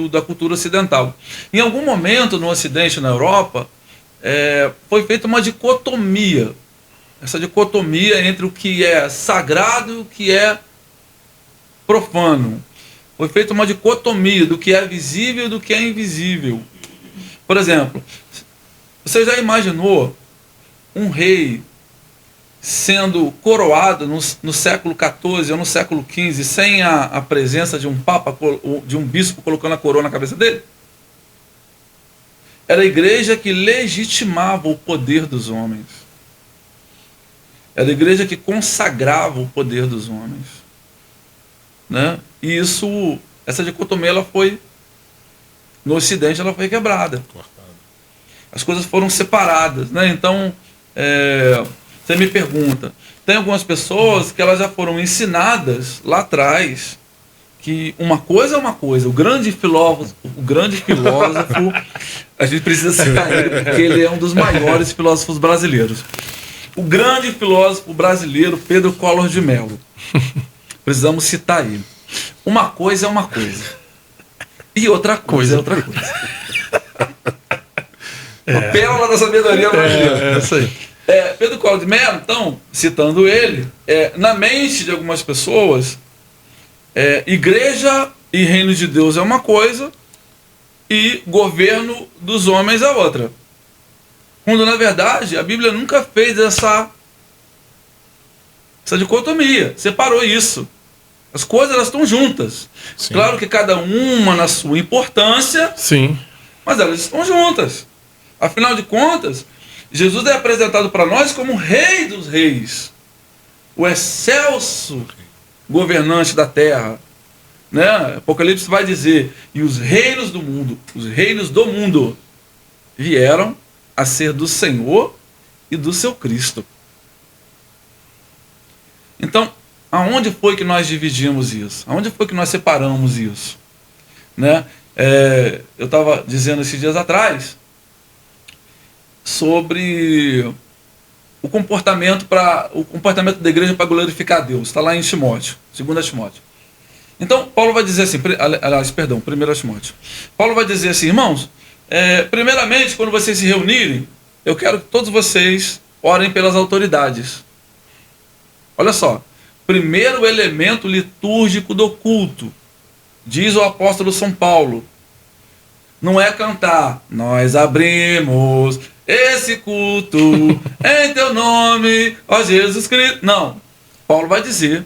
da cultura ocidental. Em algum momento no Ocidente, na Europa, foi feita uma dicotomia. Essa dicotomia entre o que é sagrado e o que é profano. Foi feita uma dicotomia do que é visível e do que é invisível. Por exemplo, você já imaginou um rei sendo coroado no século XIV ou no século XV sem a presença de um papa, de um bispo colocando a coroa na cabeça dele? Era a igreja que legitimava o poder dos homens. Era a igreja que consagrava o poder dos homens. Né? E essa dicotomia, no Ocidente, ela foi quebrada. As coisas foram separadas. Né? Então, você me pergunta, tem algumas pessoas que elas já foram ensinadas lá atrás que uma coisa é uma coisa. O grande filósofo, a gente precisa citar ele porque ele é um dos maiores filósofos brasileiros. O grande filósofo brasileiro Pedro Collor de Mello. Precisamos citar ele. Uma coisa é uma coisa. E outra coisa é outra coisa. Uma pérola da sabedoria brasileira. Isso aí. Pedro Collor de Mello, então, citando ele, na mente de algumas pessoas, igreja e reino de Deus é uma coisa e governo dos homens é outra. Quando, na verdade, a Bíblia nunca fez essa dicotomia, separou isso. As coisas elas estão juntas. Sim. Claro que cada uma na sua importância, sim, mas elas estão juntas. Afinal de contas, Jesus é apresentado para nós como o Rei dos Reis, o excelso governante da terra. Né? Apocalipse vai dizer, e os reinos do mundo vieram a ser do Senhor e do seu Cristo. Então, aonde foi que nós dividimos isso? Aonde foi que nós separamos isso? Né? Eu estava dizendo esses dias atrás sobre o comportamento da igreja para glorificar a Deus. Está lá em Timóteo, 2 Timóteo. Então, Paulo vai dizer assim, 1 Timóteo. Paulo vai dizer assim, irmãos, primeiramente, quando vocês se reunirem, eu quero que todos vocês orem pelas autoridades. Olha só, primeiro elemento litúrgico do culto, diz o apóstolo São Paulo, não é cantar, nós abrimos esse culto em teu nome, ó Jesus Cristo. Não, Paulo vai dizer,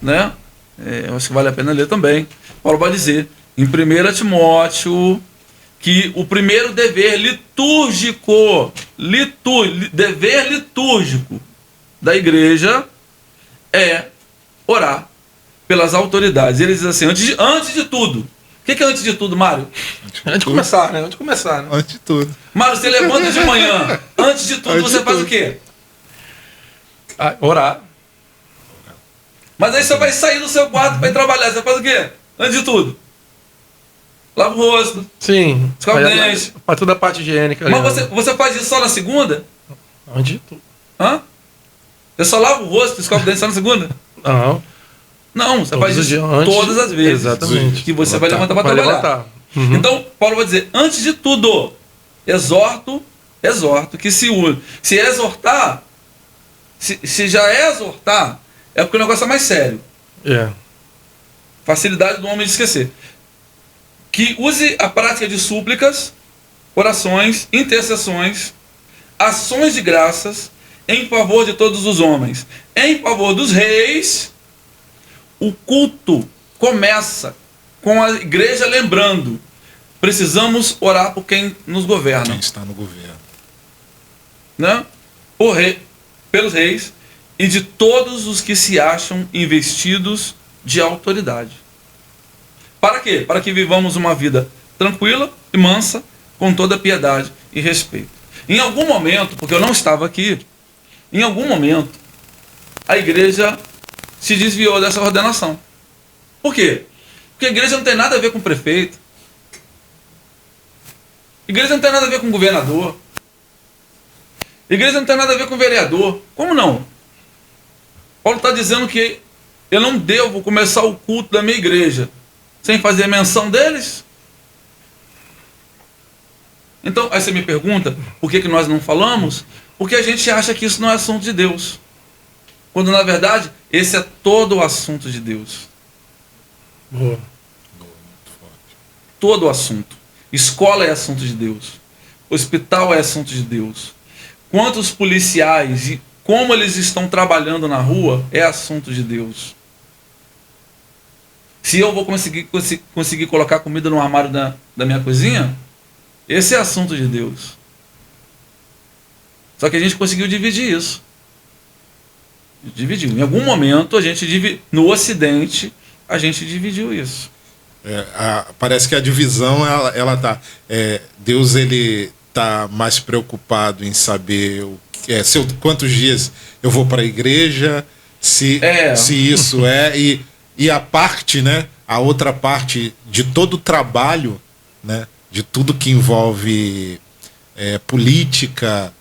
né? Eu acho que vale a pena ler também. Paulo vai dizer em 1 Timóteo que o primeiro dever litúrgico, dever litúrgico da igreja é orar pelas autoridades. Ele diz assim, antes de tudo. O que é antes de tudo, Mário? Antes de começar, né? Antes de tudo. Mário, você levanta de manhã. Antes de tudo, você faz o quê? Orar. Mas aí você vai sair do seu quarto para ir trabalhar. Você faz o quê? Antes de tudo. Lava o rosto. Sim. Escova o dente. Faz toda a parte higiênica. Mas você faz isso só na segunda? Antes de tudo. Hã? Você só lava o rosto e escova o dente só na segunda? Não, você faz isso todas as vezes. Exatamente. Que você vai levantar para trabalhar. Uhum. Então, Paulo vai dizer, antes de tudo, exorto que se une. Se exortar, se já é exortar, é porque o negócio é mais sério. Facilidade do homem de esquecer. Que use a prática de súplicas, orações, intercessões, ações de graças, em favor de todos os homens, em favor dos reis. O culto começa com a igreja lembrando, precisamos orar por quem nos governa. Quem está no governo. Né? Pelos reis e de todos os que se acham investidos de autoridade. Para quê? Para que vivamos uma vida tranquila e mansa, com toda piedade e respeito. Em algum momento, porque eu não estava aqui, em algum momento, a igreja se desviou dessa ordenação. Por quê? Porque a igreja não tem nada a ver com o prefeito. A igreja não tem nada a ver com o governador. A igreja não tem nada a ver com o vereador. Como não? Paulo está dizendo que eu não devo começar o culto da minha igreja sem fazer menção deles. Então, aí você me pergunta, por que nós não falamos? Porque a gente acha que isso não é assunto de Deus. Quando, na verdade, esse é todo o assunto de Deus. Boa. Todo o assunto. Escola é assunto de Deus. Hospital é assunto de Deus. Quantos policiais e como eles estão trabalhando na rua é assunto de Deus. Se eu vou conseguir colocar comida no armário da minha cozinha, esse é assunto de Deus. Só que a gente conseguiu dividir isso. Dividiu. Em algum momento, no Ocidente, a gente dividiu isso. Parece que a divisão, ela tá... Deus, ele tá mais preocupado em saber quantos dias eu vou para a igreja, se isso e a parte, né? A outra parte de todo o trabalho, né? De tudo que envolve política,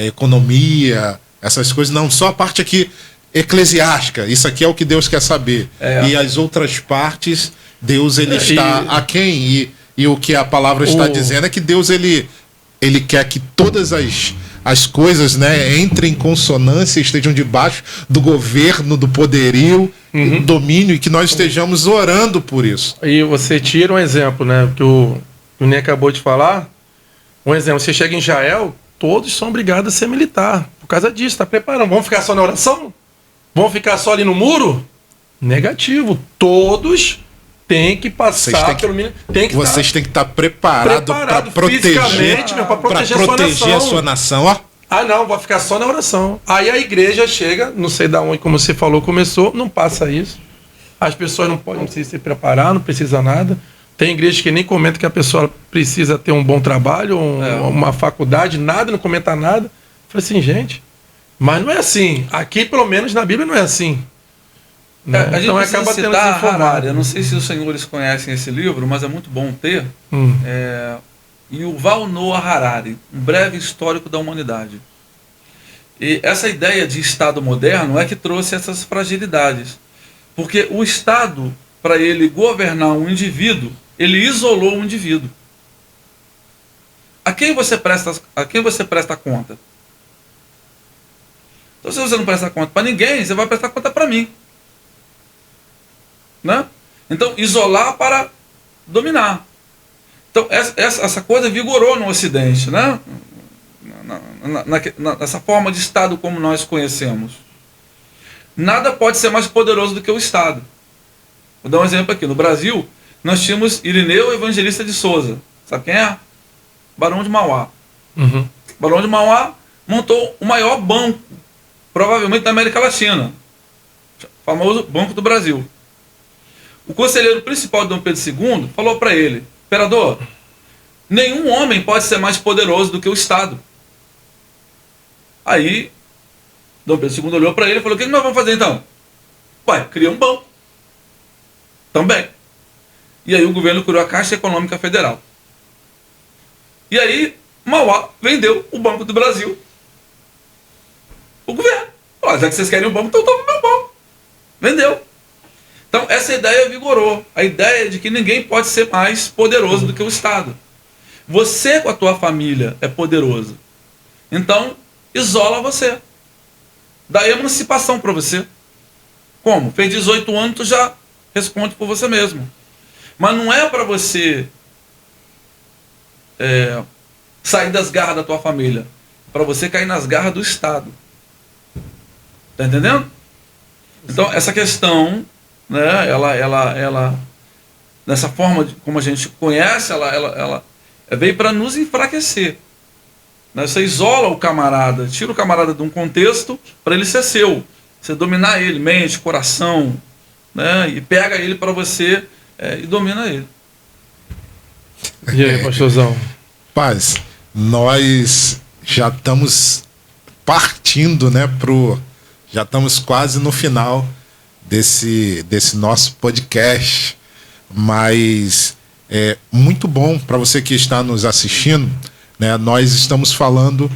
economia, essas coisas, não, só a parte aqui eclesiástica, isso aqui é o que Deus quer saber. E as outras partes, Deus ele está aquém, e o que a palavra está dizendo é que Deus ele quer que todas as coisas, né, entrem em consonância, estejam debaixo do governo, do poderio, do domínio, e que nós estejamos orando por isso. E você tira um exemplo, né, que o Ney acabou de falar. Um exemplo, você chega em Israel, todos são obrigados a ser militar. Por causa disso, está preparando. Vamos ficar só na oração? Vamos ficar só ali no muro? Negativo. Todos têm que passar pelo mínimo. Vocês têm que estar preparados para proteger, a sua nação. Ó. Ah, não, vai ficar só na oração. Aí a igreja chega, não sei de onde, como você falou, começou, não passa isso. As pessoas não podem se preparar, não precisa nada. Tem igrejas que nem comentam que a pessoa precisa ter um bom trabalho, uma faculdade, nada, não comenta nada. Eu falei assim, gente, mas não é assim. Aqui, pelo menos, na Bíblia não é assim. Né? A gente então acaba tendo que se informar. Eu não sei se os senhores conhecem esse livro, mas é muito bom ter. Yuval Noah Harari, um breve histórico da humanidade. E essa ideia de Estado moderno é que trouxe essas fragilidades. Porque o Estado, para ele governar um indivíduo, ele isolou o indivíduo. A quem você presta conta? Então, se você não presta conta para ninguém, você vai prestar conta para mim. Né? Então, isolar para dominar. Então, essa coisa vigorou no Ocidente, né? Nessa forma de Estado como nós conhecemos. Nada pode ser mais poderoso do que o Estado. Vou dar um exemplo aqui. No Brasil, nós tínhamos Irineu Evangelista de Souza. Sabe quem é? Barão de Mauá. Barão de Mauá montou o maior banco, provavelmente da América Latina. O famoso Banco do Brasil. O conselheiro principal de Dom Pedro II falou para ele: imperador, nenhum homem pode ser mais poderoso do que o Estado. Aí, Dom Pedro II olhou para ele e falou: o que nós vamos fazer então? Ué, cria um banco. Também. E aí o governo criou a Caixa Econômica Federal. E aí, Mauá vendeu o Banco do Brasil. O governo. Falou: já que vocês querem um banco, então toma o meu banco. Vendeu. Então, essa ideia vigorou. A ideia de que ninguém pode ser mais poderoso do que o Estado. Você com a tua família é poderoso. Então, isola você. Dá emancipação para você. Como? Fez 18 anos, tu já responde por você mesmo. Mas não é para você sair das garras da tua família. É para você cair nas garras do Estado. Tá entendendo? Então, essa questão, né, ela nessa forma como a gente conhece, ela veio para nos enfraquecer. Né? Você isola o camarada, tira o camarada de um contexto para ele ser seu. Você dominar ele, mente, coração, né? E pega ele para você e domina ele. E aí, pastorzão? Paz, nós já estamos partindo, né, já estamos quase no final desse nosso podcast, mas é muito bom para você que está nos assistindo, né? Nós estamos falando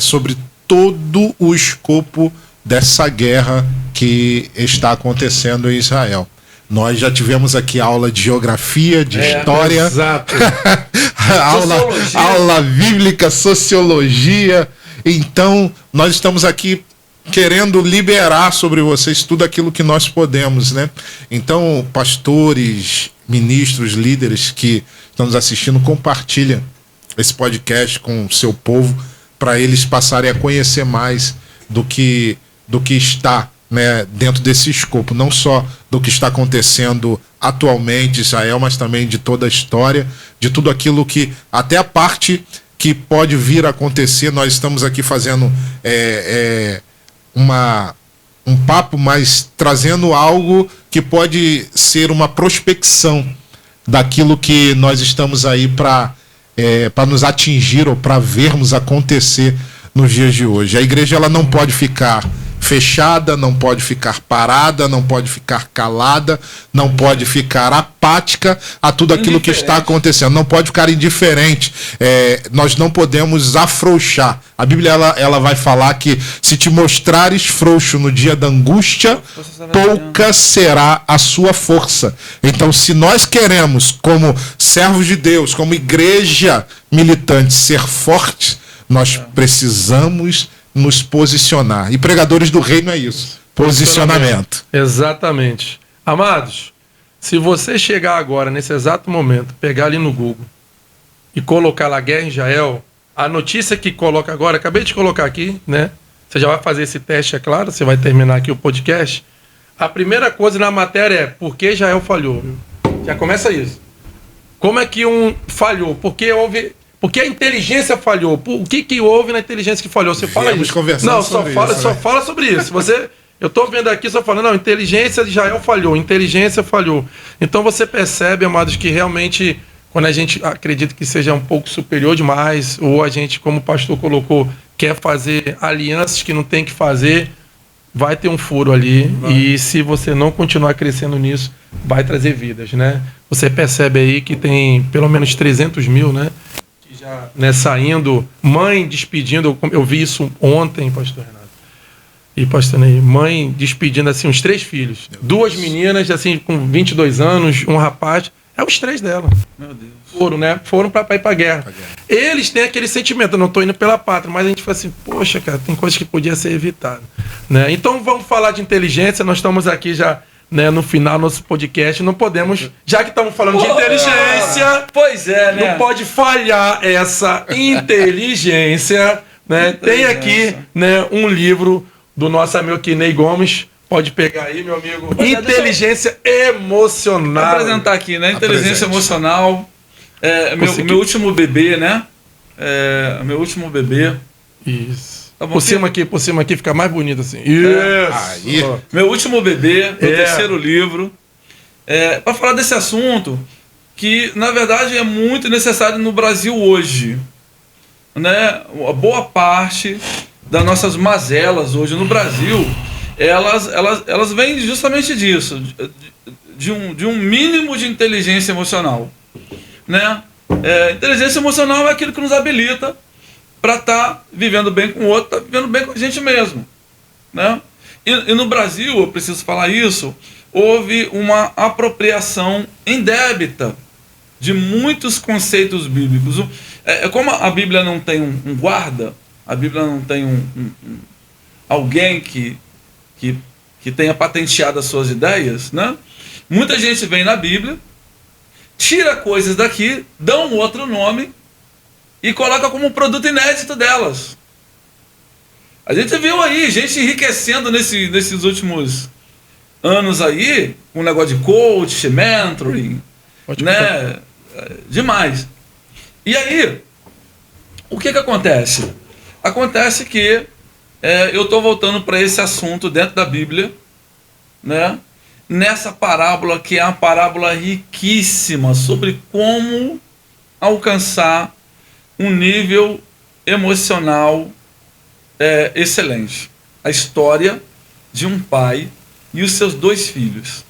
sobre todo o escopo dessa guerra que está acontecendo em Israel. Nós já tivemos aqui aula de geografia, de história, exato. aula bíblica, sociologia. Então, nós estamos aqui querendo liberar sobre vocês tudo aquilo que nós podemos, né? Então, pastores, ministros, líderes que estão nos assistindo, compartilhem esse podcast com o seu povo para eles passarem a conhecer mais do que está, né, dentro desse escopo, não só do que está acontecendo atualmente em Israel, mas também de toda a história, de tudo aquilo que, até a parte que pode vir a acontecer. Nós estamos aqui fazendo um papo, mas trazendo algo que pode ser uma prospecção daquilo que nós estamos aí para nos atingir ou para vermos acontecer nos dias de hoje. A igreja, ela não pode ficar fechada, não pode ficar parada, não pode ficar calada, não pode ficar apática a tudo aquilo que está acontecendo, não pode ficar indiferente. Nós não podemos afrouxar. A Bíblia ela vai falar que se te mostrares frouxo no dia da angústia, pouca será a sua força. Então, se nós queremos, como servos de Deus, como igreja militante, ser fortes, Nós precisamos nos posicionar. E pregadores do reino é isso. Posicionamento. Exatamente. Amados, se você chegar agora, nesse exato momento, pegar ali no Google e colocar lá guerra em Israel, a notícia que coloca agora, acabei de colocar aqui, né? Você já vai fazer esse teste, é claro, você vai terminar aqui o podcast. A primeira coisa na matéria é por que Israel falhou. Já começa isso. Como é que falhou? Porque a inteligência falhou. O que houve na inteligência que falhou? Você fala isso. Não, só fala sobre isso. Eu estou vendo aqui só falando, não, inteligência de Israel falhou, inteligência falhou. Então você percebe, amados, que realmente, quando a gente acredita que seja um pouco superior demais, ou a gente, como o pastor colocou, quer fazer alianças que não tem que fazer, vai ter um furo ali. E se você não continuar crescendo nisso, vai trazer vidas, né? Você percebe aí que tem pelo menos 300 mil, né? Que já, né, saindo, mãe despedindo, eu vi isso ontem, pastor Renato. E pastor Ney, mãe despedindo assim uns 3 filhos. 2 meninas assim com 22 anos, um rapaz. É os 3 dela. Meu Deus. Foram, né? Foram para ir pra guerra. Eles têm aquele sentimento, eu não tô indo pela pátria, mas a gente fala assim, poxa, cara, tem coisas que podia ser evitadas, né? Então vamos falar de inteligência, nós estamos aqui já, né, no final do nosso podcast, não podemos, já que estamos falando de inteligência, pois é, né? Não pode falhar essa inteligência, né? Tem aqui, né, um livro do nosso amigo aqui, Ney Gomes. Pode pegar aí, meu amigo. Inteligência emocional. Vou apresentar aqui, né? Inteligência emocional. Meu último bebê, né? Meu último bebê. Isso. Tá bom, por cima aqui fica mais bonito assim. Isso. Meu último bebê, meu terceiro livro. Para falar desse assunto, que na verdade é muito necessário no Brasil hoje. Né? A boa parte das nossas mazelas hoje no Brasil, elas vêm justamente disso, de um mínimo de inteligência emocional, né? Inteligência emocional é aquilo que nos habilita para estar vivendo bem com o outro, estar vivendo bem com a gente mesmo, né? E no Brasil, eu preciso falar isso, houve uma apropriação indébita de muitos conceitos bíblicos. Como a Bíblia não tem um guarda, a Bíblia não tem alguém que tenha patenteado as suas ideias, né? Muita gente vem na Bíblia, tira coisas daqui, dá um outro nome e coloca como um produto inédito delas. A gente viu aí gente enriquecendo nesses últimos anos aí, com um negócio de coach, mentoring, né? Demais. E aí, o que acontece? Acontece que eu estou voltando para esse assunto dentro da Bíblia, né? Nessa parábola que é uma parábola riquíssima sobre como alcançar um nível emocional excelente. A história de um pai e os seus 2 filhos.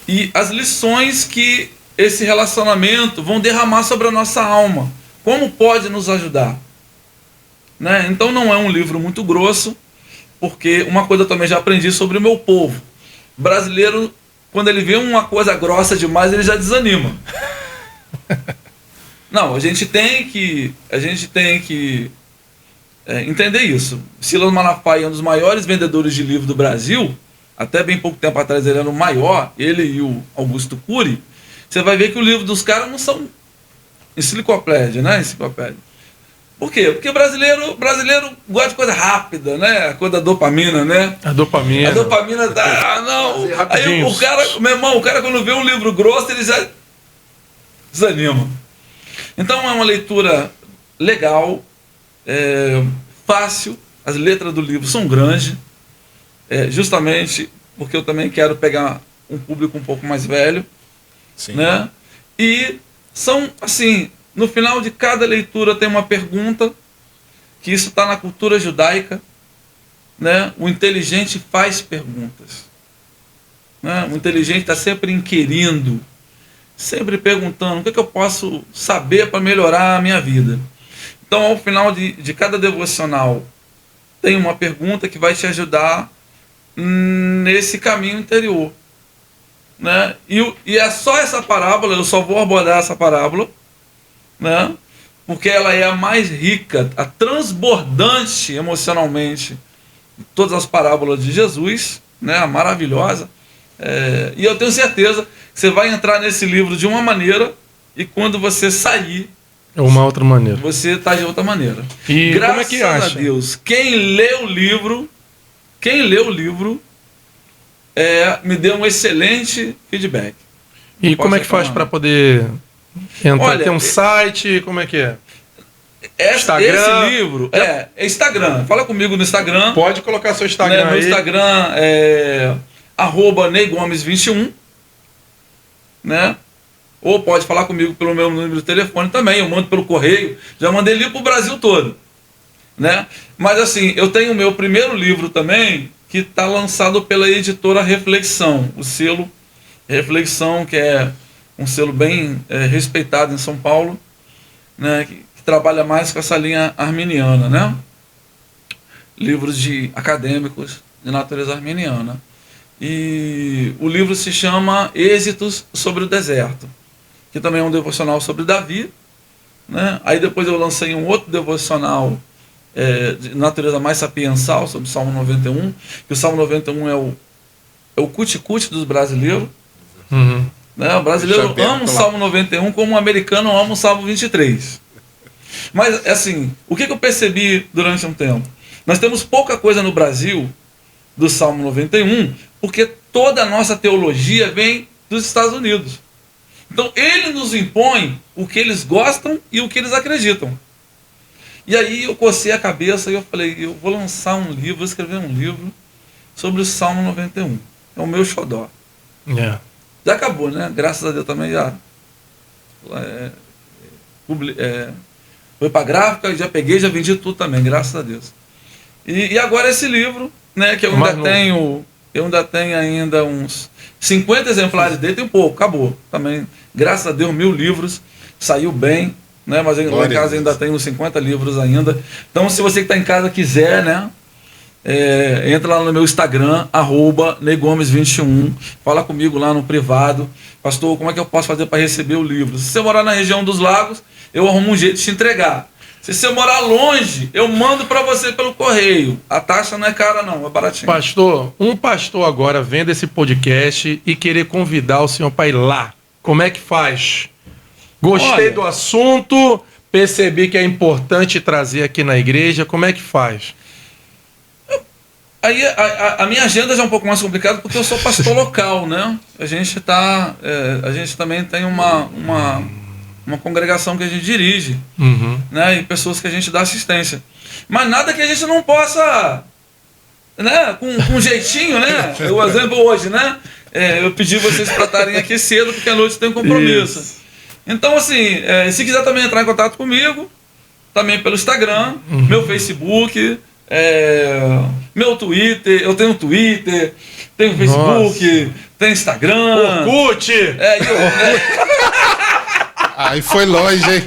E as lições que esse relacionamento vão derramar sobre a nossa alma. Como pode nos ajudar? Né? Então não é um livro muito grosso, porque uma coisa eu também já aprendi sobre o meu povo. Brasileiro, quando ele vê uma coisa grossa demais, ele já desanima. Não, a gente tem que entender isso. Silas Malafaia é um dos maiores vendedores de livro do Brasil. Até bem pouco tempo atrás ele era o maior, ele e o Augusto Cury. Você vai ver que o livro dos caras não são enciclopédia, né? Enciclopédia. Por quê? Porque brasileiro gosta de coisa rápida, né? A coisa da dopamina, né? A dopamina tá... não. Aí o cara, meu irmão, o cara quando vê um livro grosso, ele já desanima. Então é uma leitura legal, fácil. As letras do livro são grandes, justamente porque eu também quero pegar um público um pouco mais velho. Sim. Né? E são, assim, no final de cada leitura tem uma pergunta, que isso está na cultura judaica, né? O inteligente faz perguntas, né? O inteligente está sempre inquirindo, sempre perguntando o que eu posso saber para melhorar a minha vida. Então, ao final de cada devocional, tem uma pergunta que vai te ajudar nesse caminho interior. E é só essa parábola, eu só vou abordar essa parábola, né? porque ela é a mais rica, a transbordante emocionalmente de todas as parábolas de Jesus, né? A maravilhosa. E eu tenho certeza que você vai entrar nesse livro de uma maneira e quando você sair, É uma outra maneira. você está de outra maneira. E Graças como é que acha? a Deus, quem lê o livro me deu um excelente feedback. E como é que faz reclamar. para poder entrar? Olha, Tem um site? Como é que é? Esse livro é Instagram. Fala comigo no Instagram. Pode colocar seu Instagram Meu aí. Instagram é @neygomes21, né? Ou pode falar comigo pelo meu número de telefone também. Eu mando pelo correio. Já mandei livro pro Brasil todo, né? Mas assim, eu tenho o meu primeiro livro também, que está lançado pela editora Reflexão, o selo Reflexão, que é um selo bem respeitado em São Paulo, né? Que trabalha mais com essa linha arminiana, né? Livros acadêmicos de natureza arminiana. E o livro se chama Êxitos sobre o Deserto, que também é um devocional sobre Davi, né? Aí depois eu lancei um outro devocional de natureza mais sapiensal sobre o Salmo 91, que o Salmo 91 é o cuti-cuti dos brasileiros. Uhum. Né? O brasileiro ama o Salmo 91 como o americano ama o Salmo 23. Mas, assim, o que eu percebi durante um tempo? Nós temos pouca coisa no Brasil do Salmo 91, porque toda a nossa teologia vem dos Estados Unidos. Então, ele nos impõe o que eles gostam e o que eles acreditam. E aí eu cocei a cabeça e eu falei, eu vou lançar um livro, vou escrever um livro sobre o Salmo 91. É o meu xodó. Já acabou, né? Graças a Deus também já foi para gráfica, já peguei, já vendi tudo também, graças a Deus. E agora esse livro, né, que eu ainda tenho ainda uns 50 exemplares dele, tem um pouco, acabou. Também, graças a Deus, 1000 livros, saiu bem, né? Mas lá em casa ainda tem uns 50 livros ainda. Então, se você que está em casa quiser, né? Entra lá no meu Instagram, @neygomes21, fala comigo lá no privado. Pastor, como é que eu posso fazer para receber o livro? Se você morar na região dos lagos, eu arrumo um jeito de te entregar. Se você morar longe, eu mando para você pelo correio. A taxa não é cara não, é baratinho. Pastor, um pastor agora vendo esse podcast e querer convidar o senhor para ir lá, como é que faz? Gostei do assunto, percebi que é importante trazer aqui na igreja, como é que faz? Aí a minha agenda já é um pouco mais complicada porque eu sou pastor local, né? A gente também tem uma congregação que a gente dirige, né? E pessoas que a gente dá assistência. Mas nada que a gente não possa, né? Com jeitinho, né? O exemplo hoje, né? Eu pedi vocês para estarem aqui cedo porque à noite tem um compromisso. Isso. Então, assim, se quiser também entrar em contato comigo, também pelo Instagram, meu Facebook, meu Twitter, eu tenho Twitter, tenho Facebook, tenho Instagram. Orkut! Aí foi longe, hein?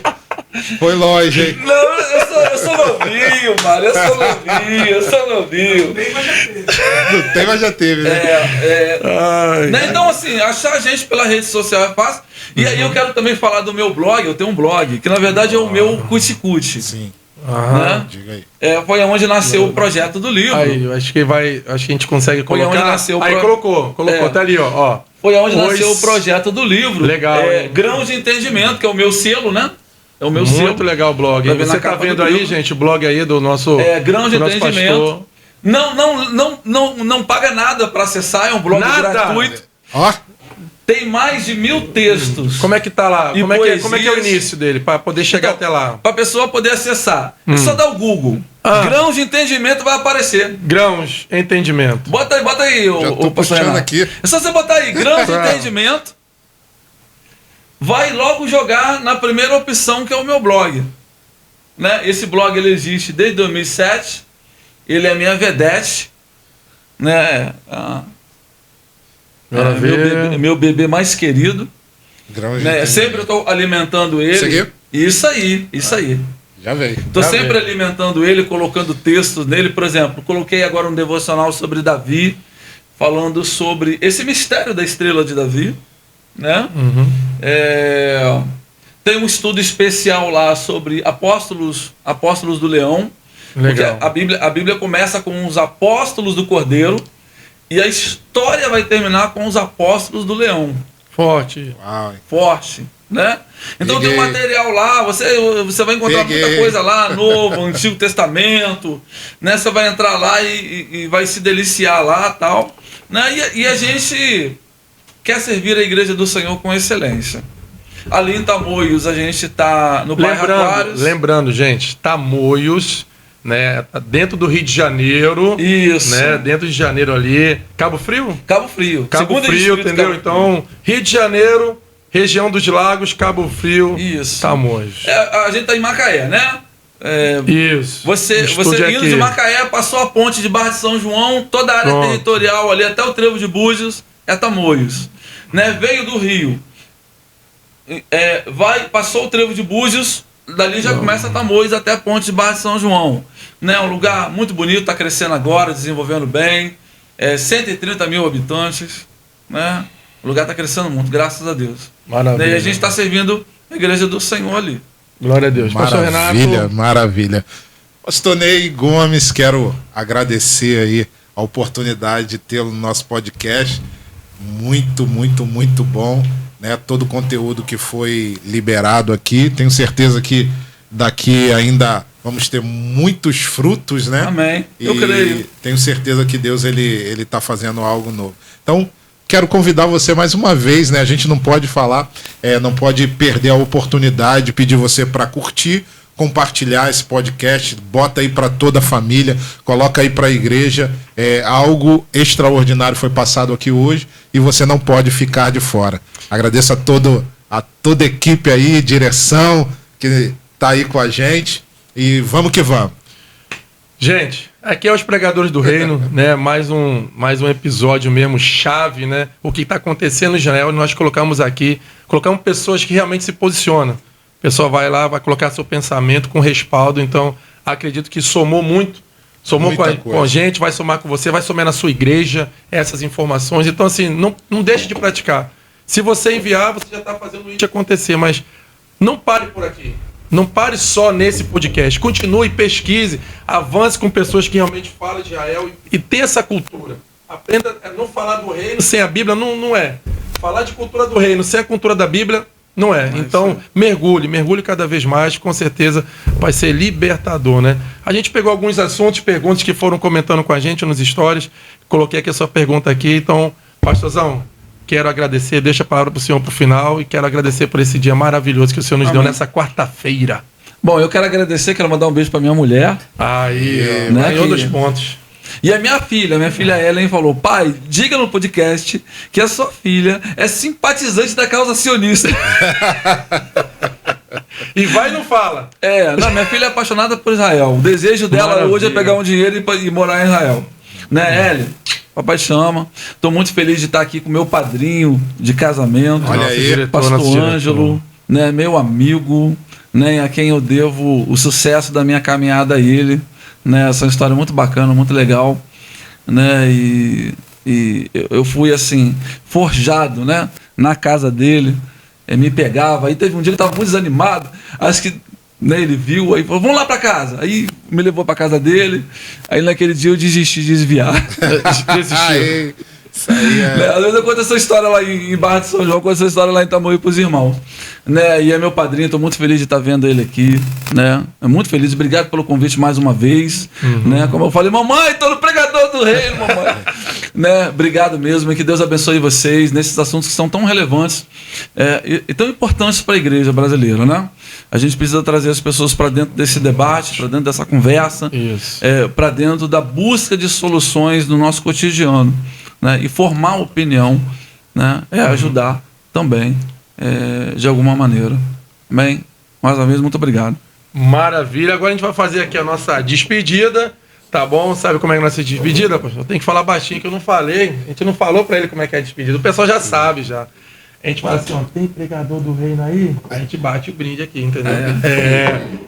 Foi longe, hein? Não, eu sou novinho, mano. Eu sou novinho. Não tem, mas já teve, né? Né? Então, assim, achar a gente pela rede social é fácil. E aí eu quero também falar do meu blog. Eu tenho um blog, que na verdade é o meu cuti-cuti. Sim. Né? Diga aí. Foi onde nasceu o projeto do livro. Aí, acho que a gente consegue colocar. Foi onde nasceu aí colocou, tá ali, ó. Foi onde nasceu o projeto do livro. Legal. Grãos de Entendimento, que é o meu selo, né? É o meu Muito selo. Muito legal o blog. Você tá vendo aí, gente, o blog aí do nosso. Grãos de Entendimento. Não paga nada para acessar, é um blog gratuito. Ó. Tem mais de 1000 textos. Como é que tá lá? Como é que é o início dele? Para poder chegar até lá. Para a pessoa poder acessar. É só dar o Google. Grãos de Entendimento vai aparecer. Grãos Entendimento. Bota aí o pastor aqui. É só você botar aí, Grãos de Entendimento. Vai logo jogar na primeira opção, que é o meu blog. Né? Esse blog ele existe desde 2007. Ele é minha vedete. Né? Meu bebê mais querido. Né? Sempre eu estou alimentando ele. Isso aí. Já veio. Estou sempre alimentando ele, colocando textos nele. Por exemplo, coloquei agora um devocional sobre Davi, falando sobre esse mistério da estrela de Davi. Né? Tem um estudo especial lá sobre apóstolos do leão. Legal. Porque a Bíblia começa com os apóstolos do cordeiro e a história vai terminar com os apóstolos do leão. Forte. Uau. Forte, né? Então tem um material lá, você vai encontrar muita coisa lá, Novo, Antigo Testamento, né? Você vai entrar lá e vai se deliciar lá, tal, né? E a gente quer servir a Igreja do Senhor com excelência. Ali em Tamoios a gente está no bairro Aquários. Lembrando, gente, Tamoios, né, dentro do Rio de Janeiro. Isso. Né, dentro de janeiro ali. Cabo Frio? Cabo Frio. Cabo Frio, entendeu? Cabo Então, Rio de Janeiro, região dos Lagos, Cabo Frio, isso. Tamoios. A gente tá em Macaé, né? Isso. Você indo de Macaé, passou a ponte de Barra de São João, toda a área territorial ali, até o Trevo de Búzios, é Tamoios. Né? Veio do Rio. Passou o Trevo de Búzios, dali já começa Tamoios até a ponte de Barra de São João. Né? Um lugar muito bonito, está crescendo agora, desenvolvendo bem. 130 mil habitantes. Né? O lugar está crescendo muito, graças a Deus. Maravilha. E a gente está servindo a Igreja do Senhor ali. Glória a Deus. Pastor Renato. Maravilha. Pastor Ney Gomes, quero agradecer aí a oportunidade de tê-lo no nosso podcast. Muito, muito, muito bom. Né? Todo o conteúdo que foi liberado aqui. Tenho certeza que daqui ainda vamos ter muitos frutos, né? Amém. Eu creio. Tenho certeza que Deus ele está fazendo algo novo. Então, quero convidar você mais uma vez, né? A gente não pode falar, não pode perder a oportunidade de pedir você para curtir, compartilhar esse podcast, bota aí para toda a família, coloca aí para a igreja. Algo extraordinário foi passado aqui hoje e você não pode ficar de fora. Agradeço a toda a equipe aí, direção que tá aí com a gente e vamos que vamos. Gente, aqui é os Pregadores do Reino, né? Mais um episódio mesmo chave, né? O que está acontecendo em Israel, nós colocamos pessoas que realmente se posicionam. O pessoal vai lá, vai colocar seu pensamento com respaldo, então acredito que somou muito, com a gente, vai somar com você, vai somar na sua igreja essas informações. Então, assim, não deixe de praticar. Se você enviar, você já está fazendo isso acontecer, mas não pare por aqui. Não pare só nesse podcast. Continue, pesquise, avance com pessoas que realmente falam de Israel e tenha essa cultura. Aprenda a não falar do reino sem a Bíblia, não é. Falar de cultura do reino sem a cultura da Bíblia, não é. Então, mergulhe cada vez mais, com certeza vai ser libertador, né? A gente pegou alguns assuntos, perguntas que foram comentando com a gente nos stories. Coloquei aqui a sua pergunta aqui. Então, pastorzão, quero agradecer, deixa a palavra para o senhor para o final e quero agradecer por esse dia maravilhoso que o senhor nos deu nessa quarta-feira. Bom, eu quero agradecer, quero mandar um beijo para minha mulher. Aí, né? Em outros pontos. E a minha filha Ellen falou: pai, diga no podcast que a sua filha é simpatizante da causa sionista. E vai e não fala. Minha filha é apaixonada por Israel. O desejo dela hoje é pegar um dinheiro e morar em Israel. Né, Ellen? Papai chama. Estou muito feliz de estar aqui com meu padrinho de casamento. Olha aí, pastor Ângelo, né, meu amigo, né, a quem eu devo o sucesso da minha caminhada a ele. Né, essa é uma história muito bacana, muito legal. Né, e eu fui assim, forjado, né, na casa dele. Me pegava. Aí teve um dia ele estava muito desanimado. Acho que, né, ele viu, aí falou: vamos lá para casa. Aí me levou para casa dele. Aí naquele dia eu desisti de desviar. Desisti. Isso aí Às vezes eu conto essa história lá em Barra de São João, conto essa história lá em Tamoio pros irmãos. Né? E é meu padrinho, estou muito feliz de estar vendo ele aqui. Né? É muito feliz, obrigado pelo convite mais uma vez. Né? Como eu falei, mamãe, estou no Pregador do Reino, mamãe. Né? Obrigado mesmo, e que Deus abençoe vocês nesses assuntos que são tão relevantes e tão importantes para a igreja brasileira. Né? A gente precisa trazer as pessoas para dentro desse debate, para dentro dessa conversa, para dentro da busca de soluções no nosso cotidiano. Né? E formar opinião, né? Ajudar também, de alguma maneira. Bem, mais uma vez, muito obrigado. Maravilha. Agora a gente vai fazer aqui a nossa despedida, tá bom? Sabe como é que é a nossa despedida? Eu tenho que falar baixinho, que eu não falei. A gente não falou para ele como é que é a despedida. O pessoal já sabe, já. A gente fala assim, ó, tem pregador do reino aí? A gente bate o brinde aqui, entendeu?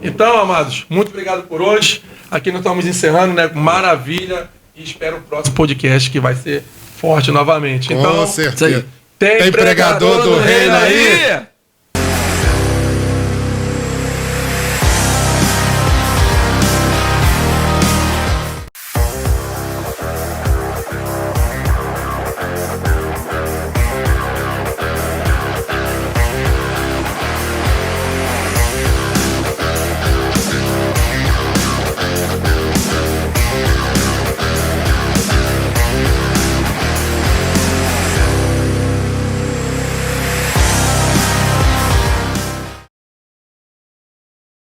Então, amados, muito obrigado por hoje. Aqui nós estamos encerrando, né? Maravilha. E espero o próximo podcast que vai ser forte novamente. Então, com certeza. Tem pregador do reino aí?